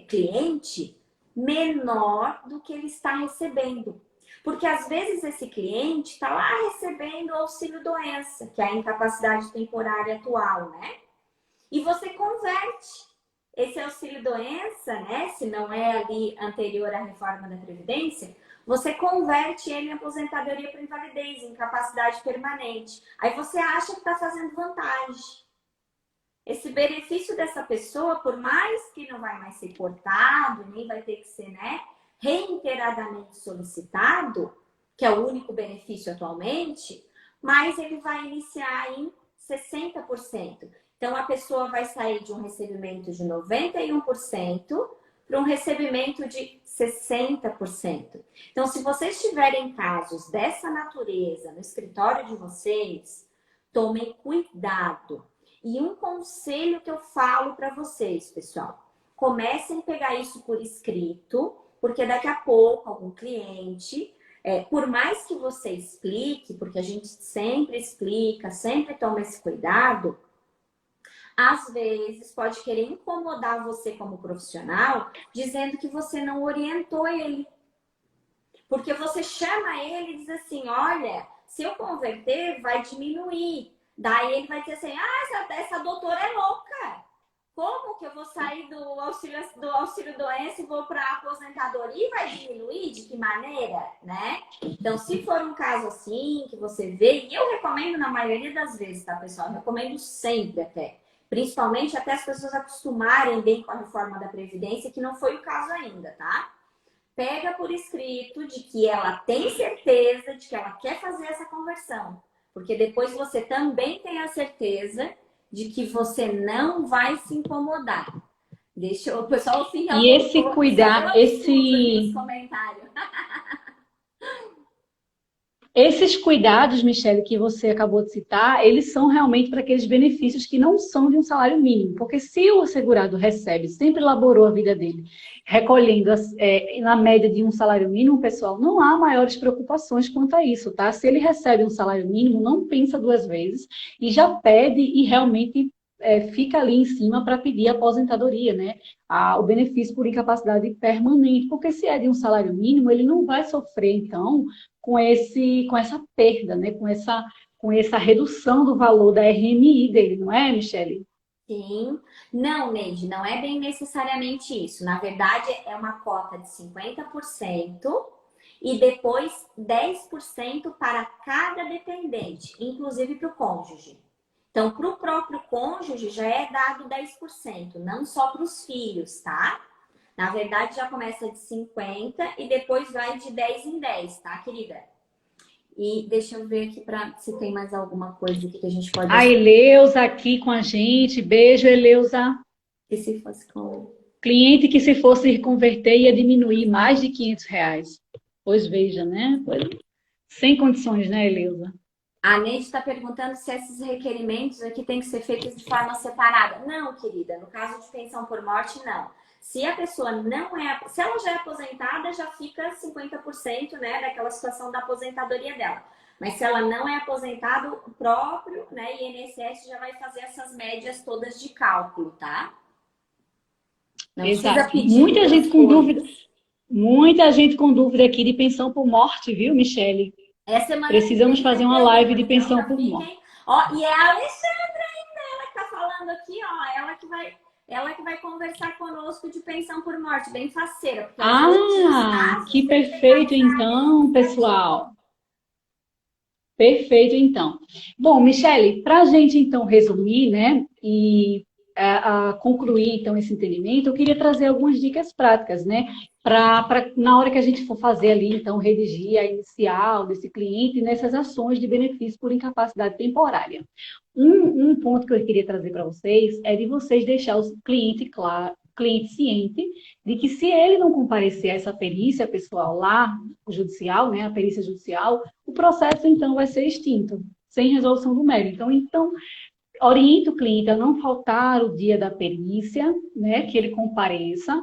cliente menor do que ele está recebendo. Porque às vezes esse cliente está lá recebendo o auxílio-doença, que é a incapacidade temporária atual, né? E você converte esse auxílio-doença, né? Se não é ali anterior à reforma da Previdência, você converte ele em aposentadoria por invalidez, incapacidade permanente. Aí você acha que está fazendo vantagem. Esse benefício dessa pessoa, por mais que não vai mais ser cortado, nem vai ter que ser, né, reiteradamente solicitado, que é o único benefício atualmente, mas ele vai iniciar em 60%. Então, a pessoa vai sair de um recebimento de 91% para um recebimento de 60%. Então, se vocês tiverem casos dessa natureza no escritório de vocês, tomem cuidado. E um conselho que eu falo para vocês, pessoal, comecem a pegar isso por escrito, porque daqui a pouco algum cliente, por mais que você explique, porque a gente sempre explica, sempre toma esse cuidado, às vezes pode querer incomodar você como profissional, dizendo que você não orientou ele. Porque você chama ele e diz assim, olha, se eu converter, vai diminuir. Daí ele vai dizer assim, essa doutora é louca. Como que eu vou sair do auxílio doença e vou para a aposentadoria e vai diminuir? De que maneira, né? Então, se for um caso assim, que você vê, e eu recomendo na maioria das vezes, tá, pessoal? Eu recomendo sempre até. Principalmente até as pessoas acostumarem bem com a reforma da Previdência, que não foi o caso ainda, tá? Pega por escrito de que ela tem certeza de que ela quer fazer essa conversão. Porque depois você também tem a certeza de que você não vai se incomodar. Deixa o pessoal ao fim E esse cuidar, nos comentários. Esses cuidados, Michele, que você acabou de citar, eles são realmente para aqueles benefícios que não são de um salário mínimo. Porque se o segurado recebe, sempre elaborou a vida dele, recolhendo na média de um salário mínimo, pessoal, não há maiores preocupações quanto a isso, tá? Se ele recebe um salário mínimo, não pensa duas vezes e já pede e realmente fica ali em cima para pedir a aposentadoria, né? O benefício por incapacidade permanente. Porque se é de um salário mínimo, ele não vai sofrer, então, com essa perda, né? Com essa redução do valor da RMI dele, não é, Michele? Sim. Não, Neide, não é bem necessariamente isso. Na verdade, é uma cota de 50%. e depois 10% para cada dependente, inclusive para o cônjuge. Então, para o próprio cônjuge já é dado 10%, não só para os filhos, tá? Na verdade, já começa de 50 e depois vai de 10 em 10, tá, querida? E deixa eu ver aqui se tem mais alguma coisa aqui que a gente pode A Eleusa aqui com a gente. Beijo, Eleusa. que se fosse com... Cliente que se fosse converter ia diminuir mais de R$ 500. Pois veja, né? Sem condições, né, Eleusa? A Neide está perguntando se esses requerimentos aqui têm que ser feitos de forma separada. Não, querida. No caso de pensão por morte, não. Se a pessoa não é... Se ela já é aposentada, já fica 50%, né, daquela situação da aposentadoria dela. Mas se ela não é aposentada, o próprio, né, INSS já vai fazer essas médias todas de cálculo, tá? Não precisa Exato. pedir Muita gente com folhas. dúvida. Muita gente com dúvida aqui de pensão por morte, viu, Michele? Semana que Precisamos vem fazer vai uma ter live uma, de então pensão já por morte. fiquem. Ó, e é a Alexandra ainda, ela que tá falando aqui, ó, ela que vai conversar conosco de pensão por morte, bem faceira, porque os outros casos Que ele tem perfeito mais área então, administrativa. pessoal. Perfeito, então. Bom, Michele, para a gente então resumir, né, e concluir então esse entendimento, eu queria trazer algumas dicas práticas, né, para na hora que a gente for fazer ali, então, redigir a inicial desse cliente nessas ações de benefício por incapacidade temporária. Um ponto que eu queria trazer para vocês é de vocês deixar o cliente claro, cliente ciente de que se ele não comparecer a essa perícia pessoal lá, judicial, né, a perícia judicial, o processo, então, vai ser extinto, sem resolução do mérito. Então, orienta o cliente a não faltar o dia da perícia, né, que ele compareça,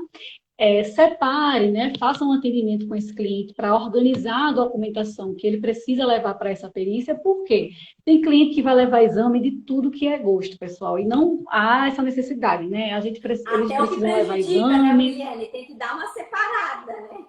separe, né, faça um atendimento com esse cliente para organizar a documentação que ele precisa levar para essa perícia, por quê? Tem cliente que vai levar exame de tudo que é gosto, pessoal, e não há essa necessidade, né? Eles Até o que precisam levar prejudica, né, exame, Williane? Tem que dar uma separada, né?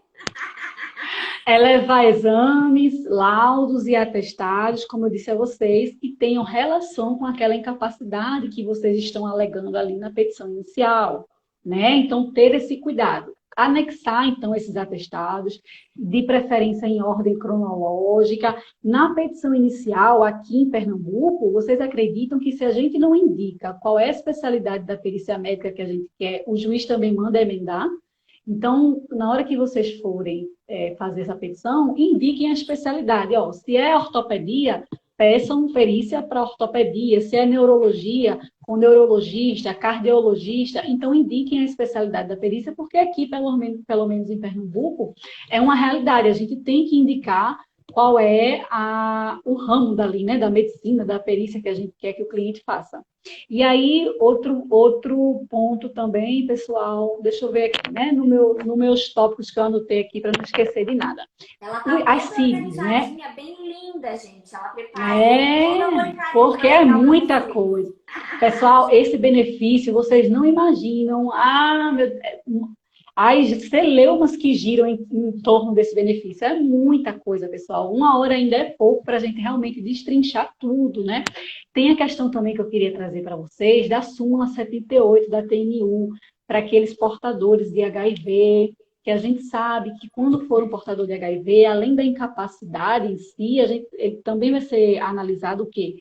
levar exames, laudos e atestados, como eu disse a vocês, que tenham relação com aquela incapacidade que vocês estão alegando ali na petição inicial, né? Então, ter esse cuidado. Anexar, então, esses atestados, de preferência em ordem cronológica. Na petição inicial, aqui em Pernambuco, vocês acreditam que se a gente não indica qual é a especialidade da perícia médica que a gente quer, o juiz também manda emendar? Então, na hora que vocês forem fazer essa petição, indiquem a especialidade. Ó, se é ortopedia, peçam perícia para ortopedia. Se é neurologia, com neurologista, cardiologista, então indiquem a especialidade da perícia, porque aqui, pelo menos em Pernambuco, é uma realidade. A gente tem que indicar qual é o ramo dali, né, da medicina, da perícia que a gente quer que o cliente faça. E aí, outro ponto também, pessoal, deixa eu ver aqui, né, nos meus tópicos que eu anotei aqui para não esquecer de nada. Ela tá As toda CIDs, né? organizadinha, bem linda, gente. Ela preparou toda a porcaria Porque para é legal para muita vocês. coisa. Pessoal, esse benefício, vocês não imaginam. As celeumas que giram em torno desse benefício. É muita coisa, pessoal. 1 hora ainda é pouco para a gente realmente destrinchar tudo, né? Tem a questão também que eu queria trazer para vocês da súmula 78 da TNU, para aqueles portadores de HIV, que a gente sabe que quando for um portador de HIV, além da incapacidade em si, ele também vai ser analisado o quê?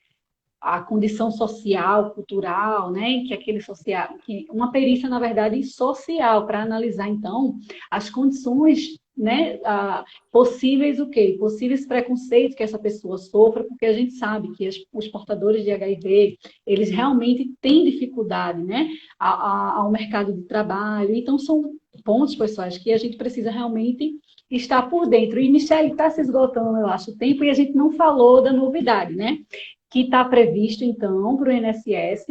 A condição social, cultural, né? Que aquele social, que uma perícia, na verdade, social, para analisar, então, as condições, né, possíveis o quê? Possíveis preconceitos que essa pessoa sofra, porque a gente sabe que os portadores de HIV, eles realmente têm dificuldade, né, ao mercado de trabalho. Então, são pontos, pessoais, que a gente precisa realmente estar por dentro. E, Michele, está se esgotando, eu acho, o tempo, e a gente não falou da novidade, né? Que está previsto, então, para o INSS.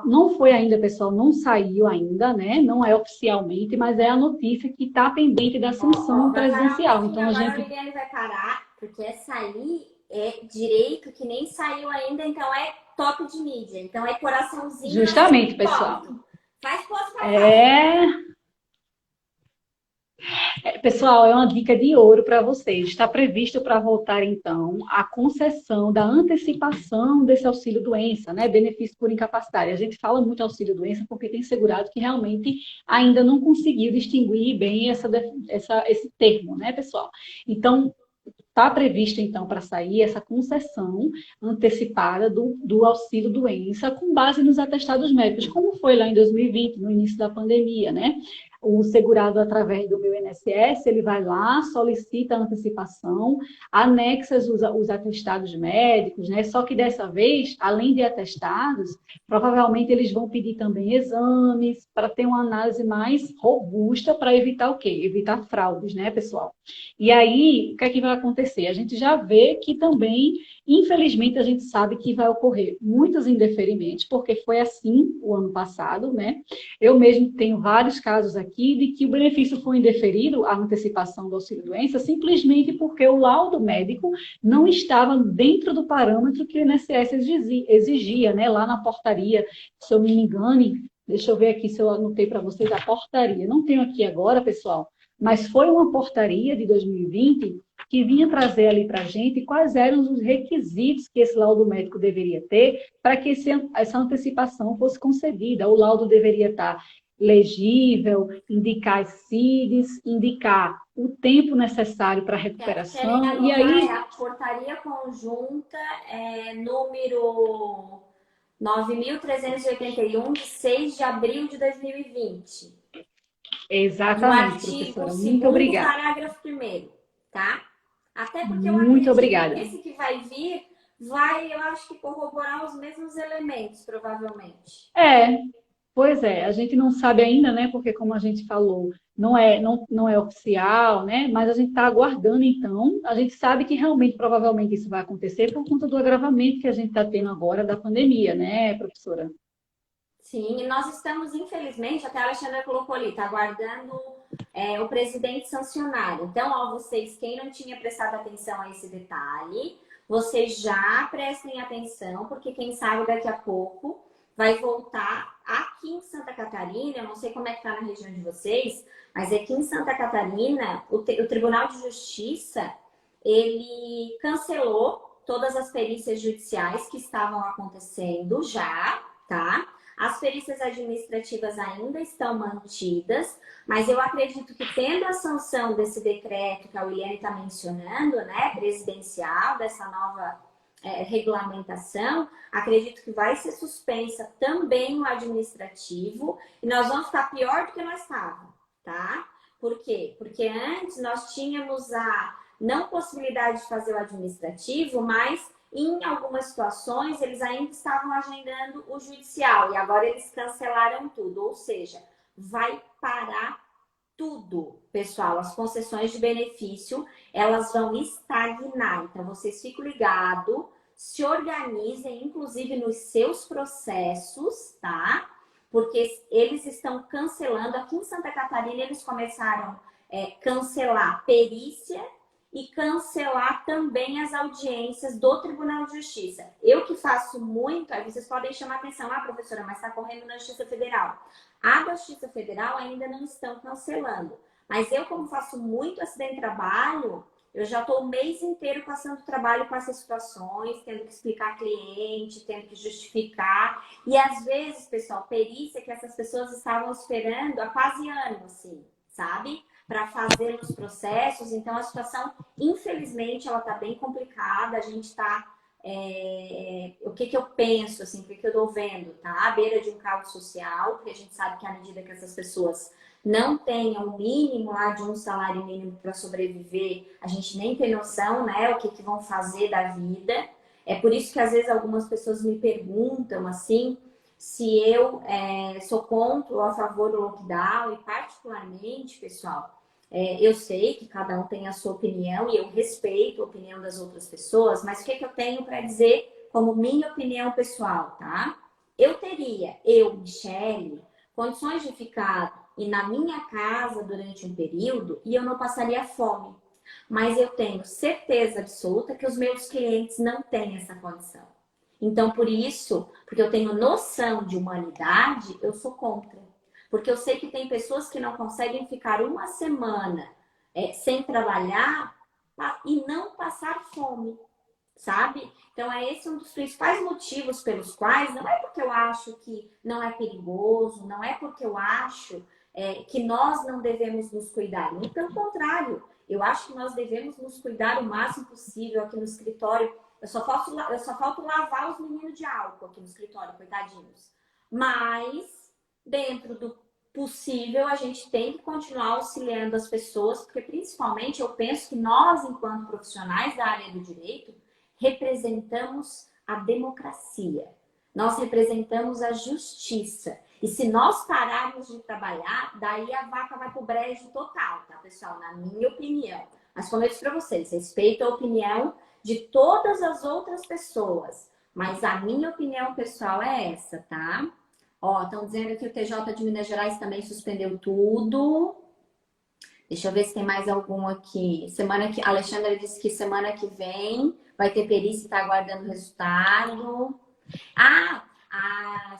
Não foi ainda, pessoal, não saiu ainda, né? Não é oficialmente, mas é a notícia que está pendente da sanção Vai parar um presidencial. pouquinho, Então, a agora a gente... Liliane vai parar, porque essa aí é direito que nem saiu ainda, então é top de mídia. Então é coraçãozinho Justamente, assim, pessoal. top. Faz post pra fora. Pessoal, é uma dica de ouro para vocês. Está previsto para voltar, então, a concessão da antecipação desse auxílio-doença, né? Benefício por incapacidade. A gente fala muito auxílio-doença porque tem segurado que realmente ainda não conseguiu distinguir bem esse termo, né, pessoal? Então, está previsto, então, para sair essa concessão antecipada do auxílio-doença com base nos atestados médicos, como foi lá em 2020, no início da pandemia, né? O segurado, através do meu INSS, ele vai lá, solicita a antecipação, anexa os atestados médicos, né? Só que dessa vez, além de atestados, provavelmente eles vão pedir também exames para ter uma análise mais robusta para evitar o quê? Evitar fraudes, né, pessoal? E aí, o que é que vai acontecer? A gente já vê que também, infelizmente, a gente sabe que vai ocorrer muitos indeferimentos, porque foi assim o ano passado, né? Eu mesmo tenho vários casos aqui de que o benefício foi indeferido, a antecipação do auxílio-doença, simplesmente porque o laudo médico não estava dentro do parâmetro que o INSS exigia, né? Lá na portaria, se eu não me engane, deixa eu ver aqui se eu anotei para vocês a portaria. Não tenho aqui agora, pessoal, mas foi uma portaria de 2020 que vinha trazer ali para a gente quais eram os requisitos que esse laudo médico deveria ter para que essa antecipação fosse concedida. O laudo deveria estar legível, indicar as CIDs, indicar o tempo necessário para a Querem recuperação, e anotar aí a portaria conjunta número 9.381, de 6 de abril de 2020. No exatamente, artigo professora, muito 2º, obrigada. parágrafo 1º, tá? Até porque eu Muito acredito que obrigada. esse que vai vir vai, eu acho que corroborar os mesmos elementos, provavelmente. É, pois é, a gente não sabe ainda, né? Porque como a gente falou, não é oficial, né? Mas a gente está aguardando, então. A gente sabe que realmente, provavelmente, isso vai acontecer por conta do agravamento que a gente está tendo agora da pandemia, né, professora? Sim, e nós estamos, infelizmente, até a Alexandra colocou ali, está aguardando o presidente sancionar. Então, ó, vocês, quem não tinha prestado atenção a esse detalhe, vocês já prestem atenção, porque quem sabe daqui a pouco vai voltar aqui em Santa Catarina, eu não sei como é que está na região de vocês, mas aqui em Santa Catarina, o Tribunal de Justiça, ele cancelou todas as perícias judiciais que estavam acontecendo já, tá? As perícias administrativas ainda estão mantidas, mas eu acredito que tendo a sanção desse decreto que a Williane está mencionando, né, presidencial, dessa nova regulamentação, acredito que vai ser suspensa também o administrativo e nós vamos ficar pior do que nós estávamos, tá? Por quê? Porque antes nós tínhamos a não possibilidade de fazer o administrativo, mas em algumas situações, eles ainda estavam agendando o judicial e agora eles cancelaram tudo. Ou seja, vai parar tudo, pessoal. As concessões de benefício, elas vão estagnar. Então, vocês ficam ligados, se organizem, inclusive nos seus processos, tá? Porque eles estão cancelando. Aqui em Santa Catarina, eles começaram a cancelar perícia e cancelar também as audiências do Tribunal de Justiça. Eu que faço muito, aí vocês podem chamar atenção, professora, mas está correndo na Justiça Federal. A da Justiça Federal ainda não estão cancelando. Mas eu, como faço muito acidente de trabalho, eu já estou o mês inteiro passando trabalho com essas situações, tendo que explicar a cliente, tendo que justificar. E às vezes, pessoal, perícia que essas pessoas estavam esperando há quase ano, assim, sabe? Para fazer os processos. Então, a situação, infelizmente, ela está bem complicada. A gente está... o que eu penso, assim, o que eu estou vendo, tá? À beira de um caos social, porque a gente sabe que à medida que essas pessoas não tenham o mínimo lá de um salário mínimo para sobreviver, a gente nem tem noção, né, o que vão fazer da vida. É por isso que às vezes algumas pessoas me perguntam, assim, se eu sou contra ou a favor do lockdown, e particularmente, pessoal, eu sei que cada um tem a sua opinião e eu respeito a opinião das outras pessoas, mas o que eu tenho para dizer como minha opinião pessoal, tá? Eu teria, Michele, condições de ficar e na minha casa durante um período e eu não passaria fome. Mas eu tenho certeza absoluta que os meus clientes não têm essa condição. Então, por isso, porque eu tenho noção de humanidade, eu sou contra. Porque eu sei que tem pessoas que não conseguem ficar uma semana sem trabalhar e não passar fome, sabe? Então, é esse um dos principais motivos pelos quais, não é porque eu acho que não é perigoso, não é porque eu acho que nós não devemos nos cuidar. Muito pelo contrário, eu acho que nós devemos nos cuidar o máximo possível aqui no escritório. Eu só falto lavar os meninos de álcool aqui no escritório, coitadinhos. Mas, dentro do possível, a gente tem que continuar auxiliando as pessoas, porque principalmente eu penso que nós, enquanto profissionais da área do direito, representamos a democracia. Nós representamos a justiça. E se nós pararmos de trabalhar, daí a vaca vai pro brejo total, tá, pessoal? Na minha opinião. Mas como eu disse para vocês, respeito a opinião de todas as outras pessoas. Mas a minha opinião pessoal é essa, tá? Ó, estão dizendo que o TJ de Minas Gerais também suspendeu tudo. Deixa eu ver se tem mais algum aqui. A Alexandra disse que semana que vem vai ter perícia e está aguardando resultado.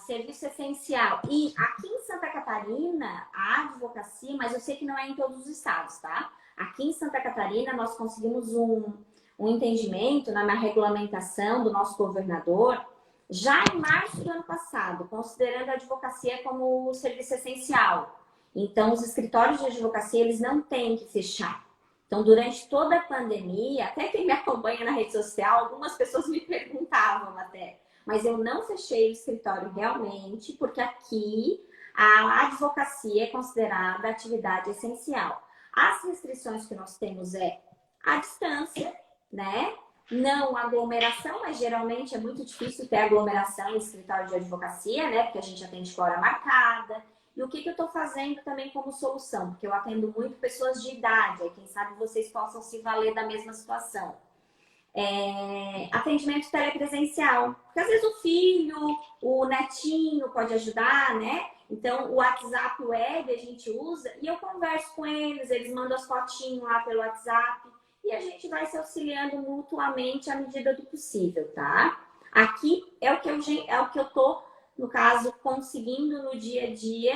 Serviço essencial. E aqui em Santa Catarina, a advocacia, mas eu sei que não é em todos os estados, tá? Aqui em Santa Catarina, nós conseguimos um entendimento na regulamentação do nosso governador já em março do ano passado, considerando a advocacia como serviço essencial. Então, os escritórios de advocacia, eles não têm que fechar. Então, durante toda a pandemia, até quem me acompanha na rede social, algumas pessoas me perguntavam até, mas eu não fechei o escritório realmente, porque aqui a advocacia é considerada atividade essencial. As restrições que nós temos é a distância, né? Não aglomeração, mas geralmente é muito difícil ter aglomeração em escritório de advocacia, né? Porque a gente atende com hora marcada. E o que eu estou fazendo também como solução? Porque eu atendo muito pessoas de idade, aí quem sabe vocês possam se valer da mesma situação. Atendimento telepresencial. Porque às vezes o filho, o netinho pode ajudar, né? Então, o WhatsApp web a gente usa e eu converso com eles, eles mandam as fotinhas lá pelo WhatsApp e a gente vai se auxiliando mutuamente à medida do possível, tá? Aqui é o que eu tô, no caso, conseguindo no dia a dia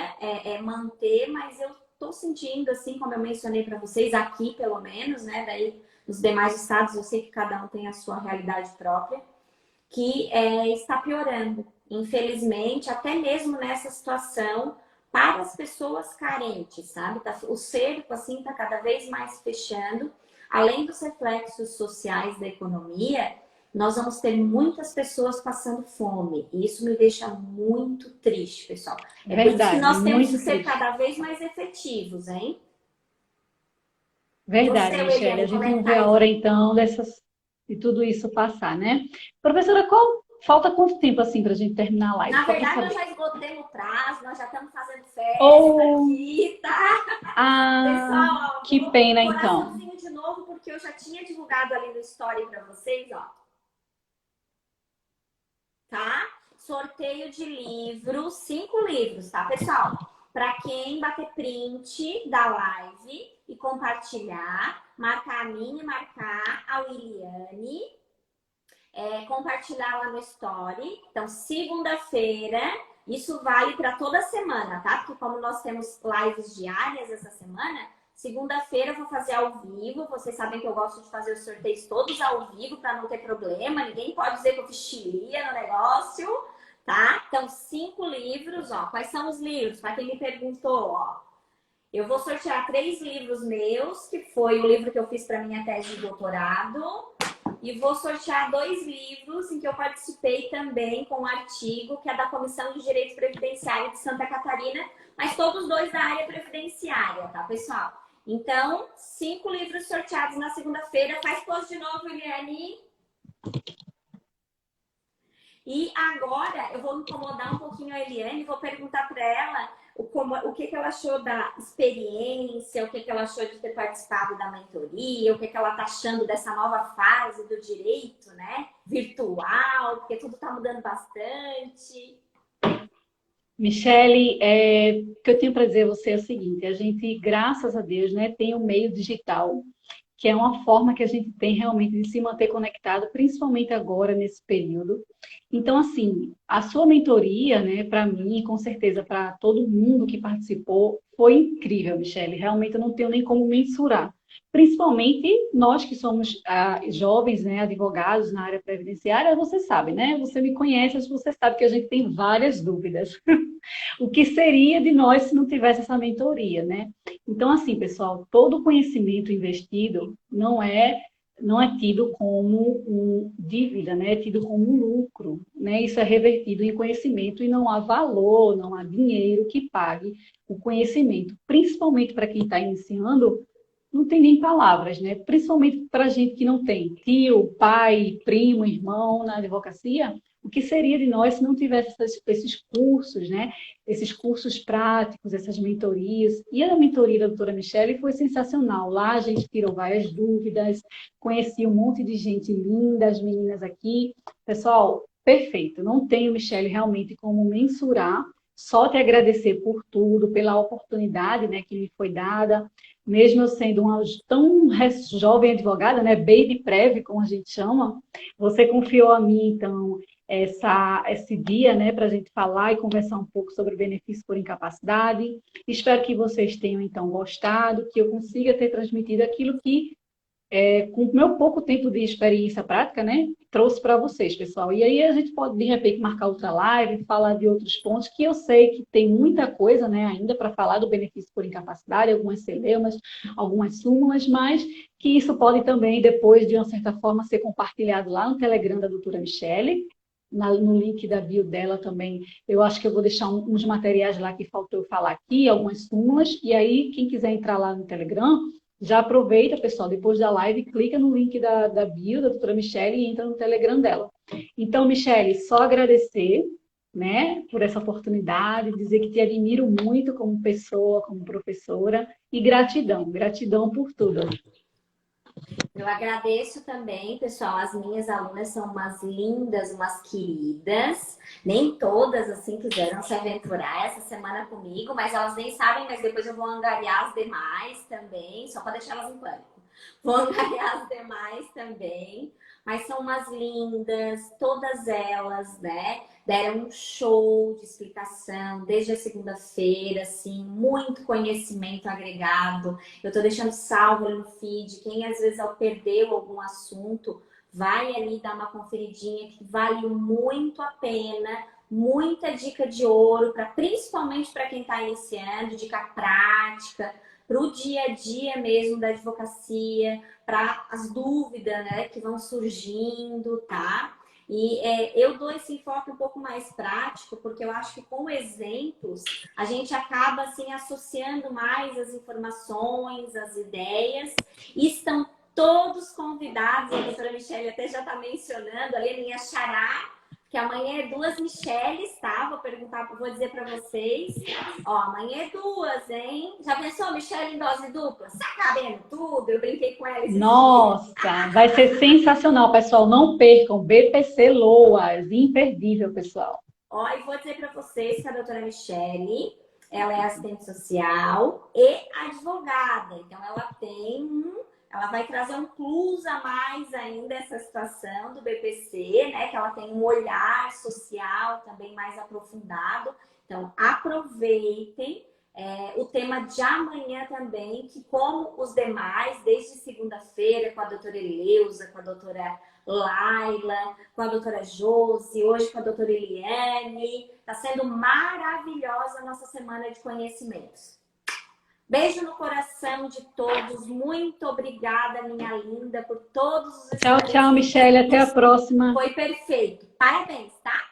manter, mas eu tô sentindo, assim, como eu mencionei para vocês, aqui pelo menos, né? Daí, nos demais estados, eu sei que cada um tem a sua realidade própria, que está piorando. Infelizmente, até mesmo nessa situação, para as pessoas carentes, sabe? O cerco, assim, está cada vez mais fechando. Além dos reflexos sociais da economia, nós vamos ter muitas pessoas passando fome. E isso me deixa muito triste, pessoal. É por isso que nós temos que ser cada vez mais efetivos, hein? Verdade, Michele. A gente não vê a hora, então, de tudo isso passar, né? Professora, falta quanto tempo, assim, para a gente terminar a live? Na verdade, nós já esgotamos o prazo, nós já estamos fazendo festa aqui, tá? Pessoal, que pena, então. Coraçãozinho de novo, porque eu já tinha divulgado ali no story para vocês, ó. Tá? Sorteio de livros, 5 livros, tá, pessoal? Para quem bater print da live e compartilhar, marcar a mim e marcar a Williane, compartilhar lá no story. Então, segunda-feira, isso vale para toda semana, tá? Porque como nós temos lives diárias essa semana, segunda-feira eu vou fazer ao vivo. Vocês sabem que eu gosto de fazer os sorteios todos ao vivo para não ter problema. Ninguém pode dizer que eu fiz chilia no negócio, tá? Então, 5 livros, ó. Quais são os livros? Para quem me perguntou, ó. Eu vou sortear 3 livros meus, que foi o livro que eu fiz para minha tese de doutorado. E vou sortear 2 livros em que eu participei também com um artigo, que é da Comissão de Direito Previdenciário de Santa Catarina, mas todos 2 da área previdenciária, tá, pessoal? Então, 5 livros sorteados na segunda-feira. Faz pose de novo, Eliane. E agora eu vou incomodar um pouquinho a Eliane, vou perguntar para ela o que ela achou da experiência, o que ela achou de ter participado da mentoria, o que ela está achando dessa nova fase do direito, né? Virtual, porque tudo está mudando bastante. Michele, o que eu tenho para dizer a você é o seguinte: a gente, graças a Deus, né, tem um meio digital que é uma forma que a gente tem realmente de se manter conectado, principalmente agora, nesse período. Então, assim, a sua mentoria, né, para mim, com certeza para todo mundo que participou, foi incrível, Michele. Realmente eu não tenho nem como mensurar. Principalmente nós que somos jovens, né, advogados na área previdenciária, você sabe, né? Você me conhece, você sabe que a gente tem várias dúvidas. O que seria de nós se não tivesse essa mentoria, né? Então, assim, pessoal, todo o conhecimento investido não é tido como dívida, né? É tido como um lucro, né? Isso é revertido em conhecimento e não há valor, não há dinheiro que pague o conhecimento, principalmente para quem está iniciando, não tem nem palavras, né? Principalmente para gente que não tem tio, pai, primo, irmão na advocacia, o que seria de nós se não tivesse esses cursos, né? Esses cursos práticos, essas mentorias. E a mentoria da doutora Michele foi sensacional. Lá a gente tirou várias dúvidas, conheci um monte de gente linda, as meninas aqui. Pessoal, perfeito. Não tenho, Michele, realmente como mensurar. Só te agradecer por tudo, pela oportunidade, né, que me foi dada, mesmo eu sendo uma tão jovem advogada, né, baby prev, como a gente chama, você confiou a mim, então, esse dia, né, para a gente falar e conversar um pouco sobre benefício por incapacidade. Espero que vocês tenham, então, gostado, que eu consiga ter transmitido aquilo que com o meu pouco tempo de experiência prática, né, trouxe para vocês, pessoal. E aí a gente pode, de repente, marcar outra live, falar de outros pontos, que eu sei que tem muita coisa, né, ainda para falar do benefício por incapacidade, algumas celeumas, algumas súmulas, mas que isso pode também, depois, de uma certa forma, ser compartilhado lá no Telegram da doutora Michele, no link da bio dela também. Eu acho que eu vou deixar uns materiais lá que faltou eu falar aqui, algumas súmulas, e aí, quem quiser entrar lá no Telegram, já aproveita, pessoal, depois da live, clica no link da bio da doutora Michele e entra no Telegram dela. Então, Michele, só agradecer, né, por essa oportunidade, dizer que te admiro muito como pessoa, como professora, e gratidão, gratidão por tudo. Eu agradeço também, pessoal. As minhas alunas são umas lindas, umas queridas. Nem todas, assim, quiseram se aventurar essa semana comigo, mas elas nem sabem, mas depois eu vou angariar as demais também, só para deixar elas em pânico. Vou angariar as demais também. Mas são umas lindas, todas elas, né? Deram um show de explicação desde a segunda-feira, assim, muito conhecimento agregado. Eu tô deixando salvo ali no feed. Quem às vezes perdeu algum assunto, vai ali dar uma conferidinha que vale muito a pena. Muita dica de ouro, principalmente para quem está iniciando, dica prática, para o dia a dia mesmo da advocacia, para as dúvidas, né, que vão surgindo, tá? E eu dou esse enfoque um pouco mais prático, porque eu acho que com exemplos a gente acaba assim associando mais as informações, as ideias, e estão todos convidados. A doutora Michele até já está mencionando ali a minha xará, que amanhã é 2 Micheles, tá? Vou dizer para vocês. Ó, amanhã é 2, hein? Já pensou, Michele em dose dupla? Tá cabendo tudo? Eu brinquei com ela esses Nossa, dias. vai ser sensacional, pessoal. Não percam, BPC Loas, imperdível, pessoal. Ó, e vou dizer para vocês que a doutora Michele, ela é assistente social e advogada. Então, ela vai trazer um plus a mais ainda essa situação do BPC, né? Que ela tem um olhar social também mais aprofundado. Então, aproveitem. O tema de amanhã também, que como os demais, desde segunda-feira, com a doutora Eleusa, com a doutora Laila, com a doutora Josi, hoje com a doutora Eliane. Está sendo maravilhosa a nossa semana de conhecimentos. Beijo no coração de todos. Muito obrigada, minha linda, por todos os Tchau, tchau, Michele. Até a próxima. Foi perfeito. Parabéns, tá?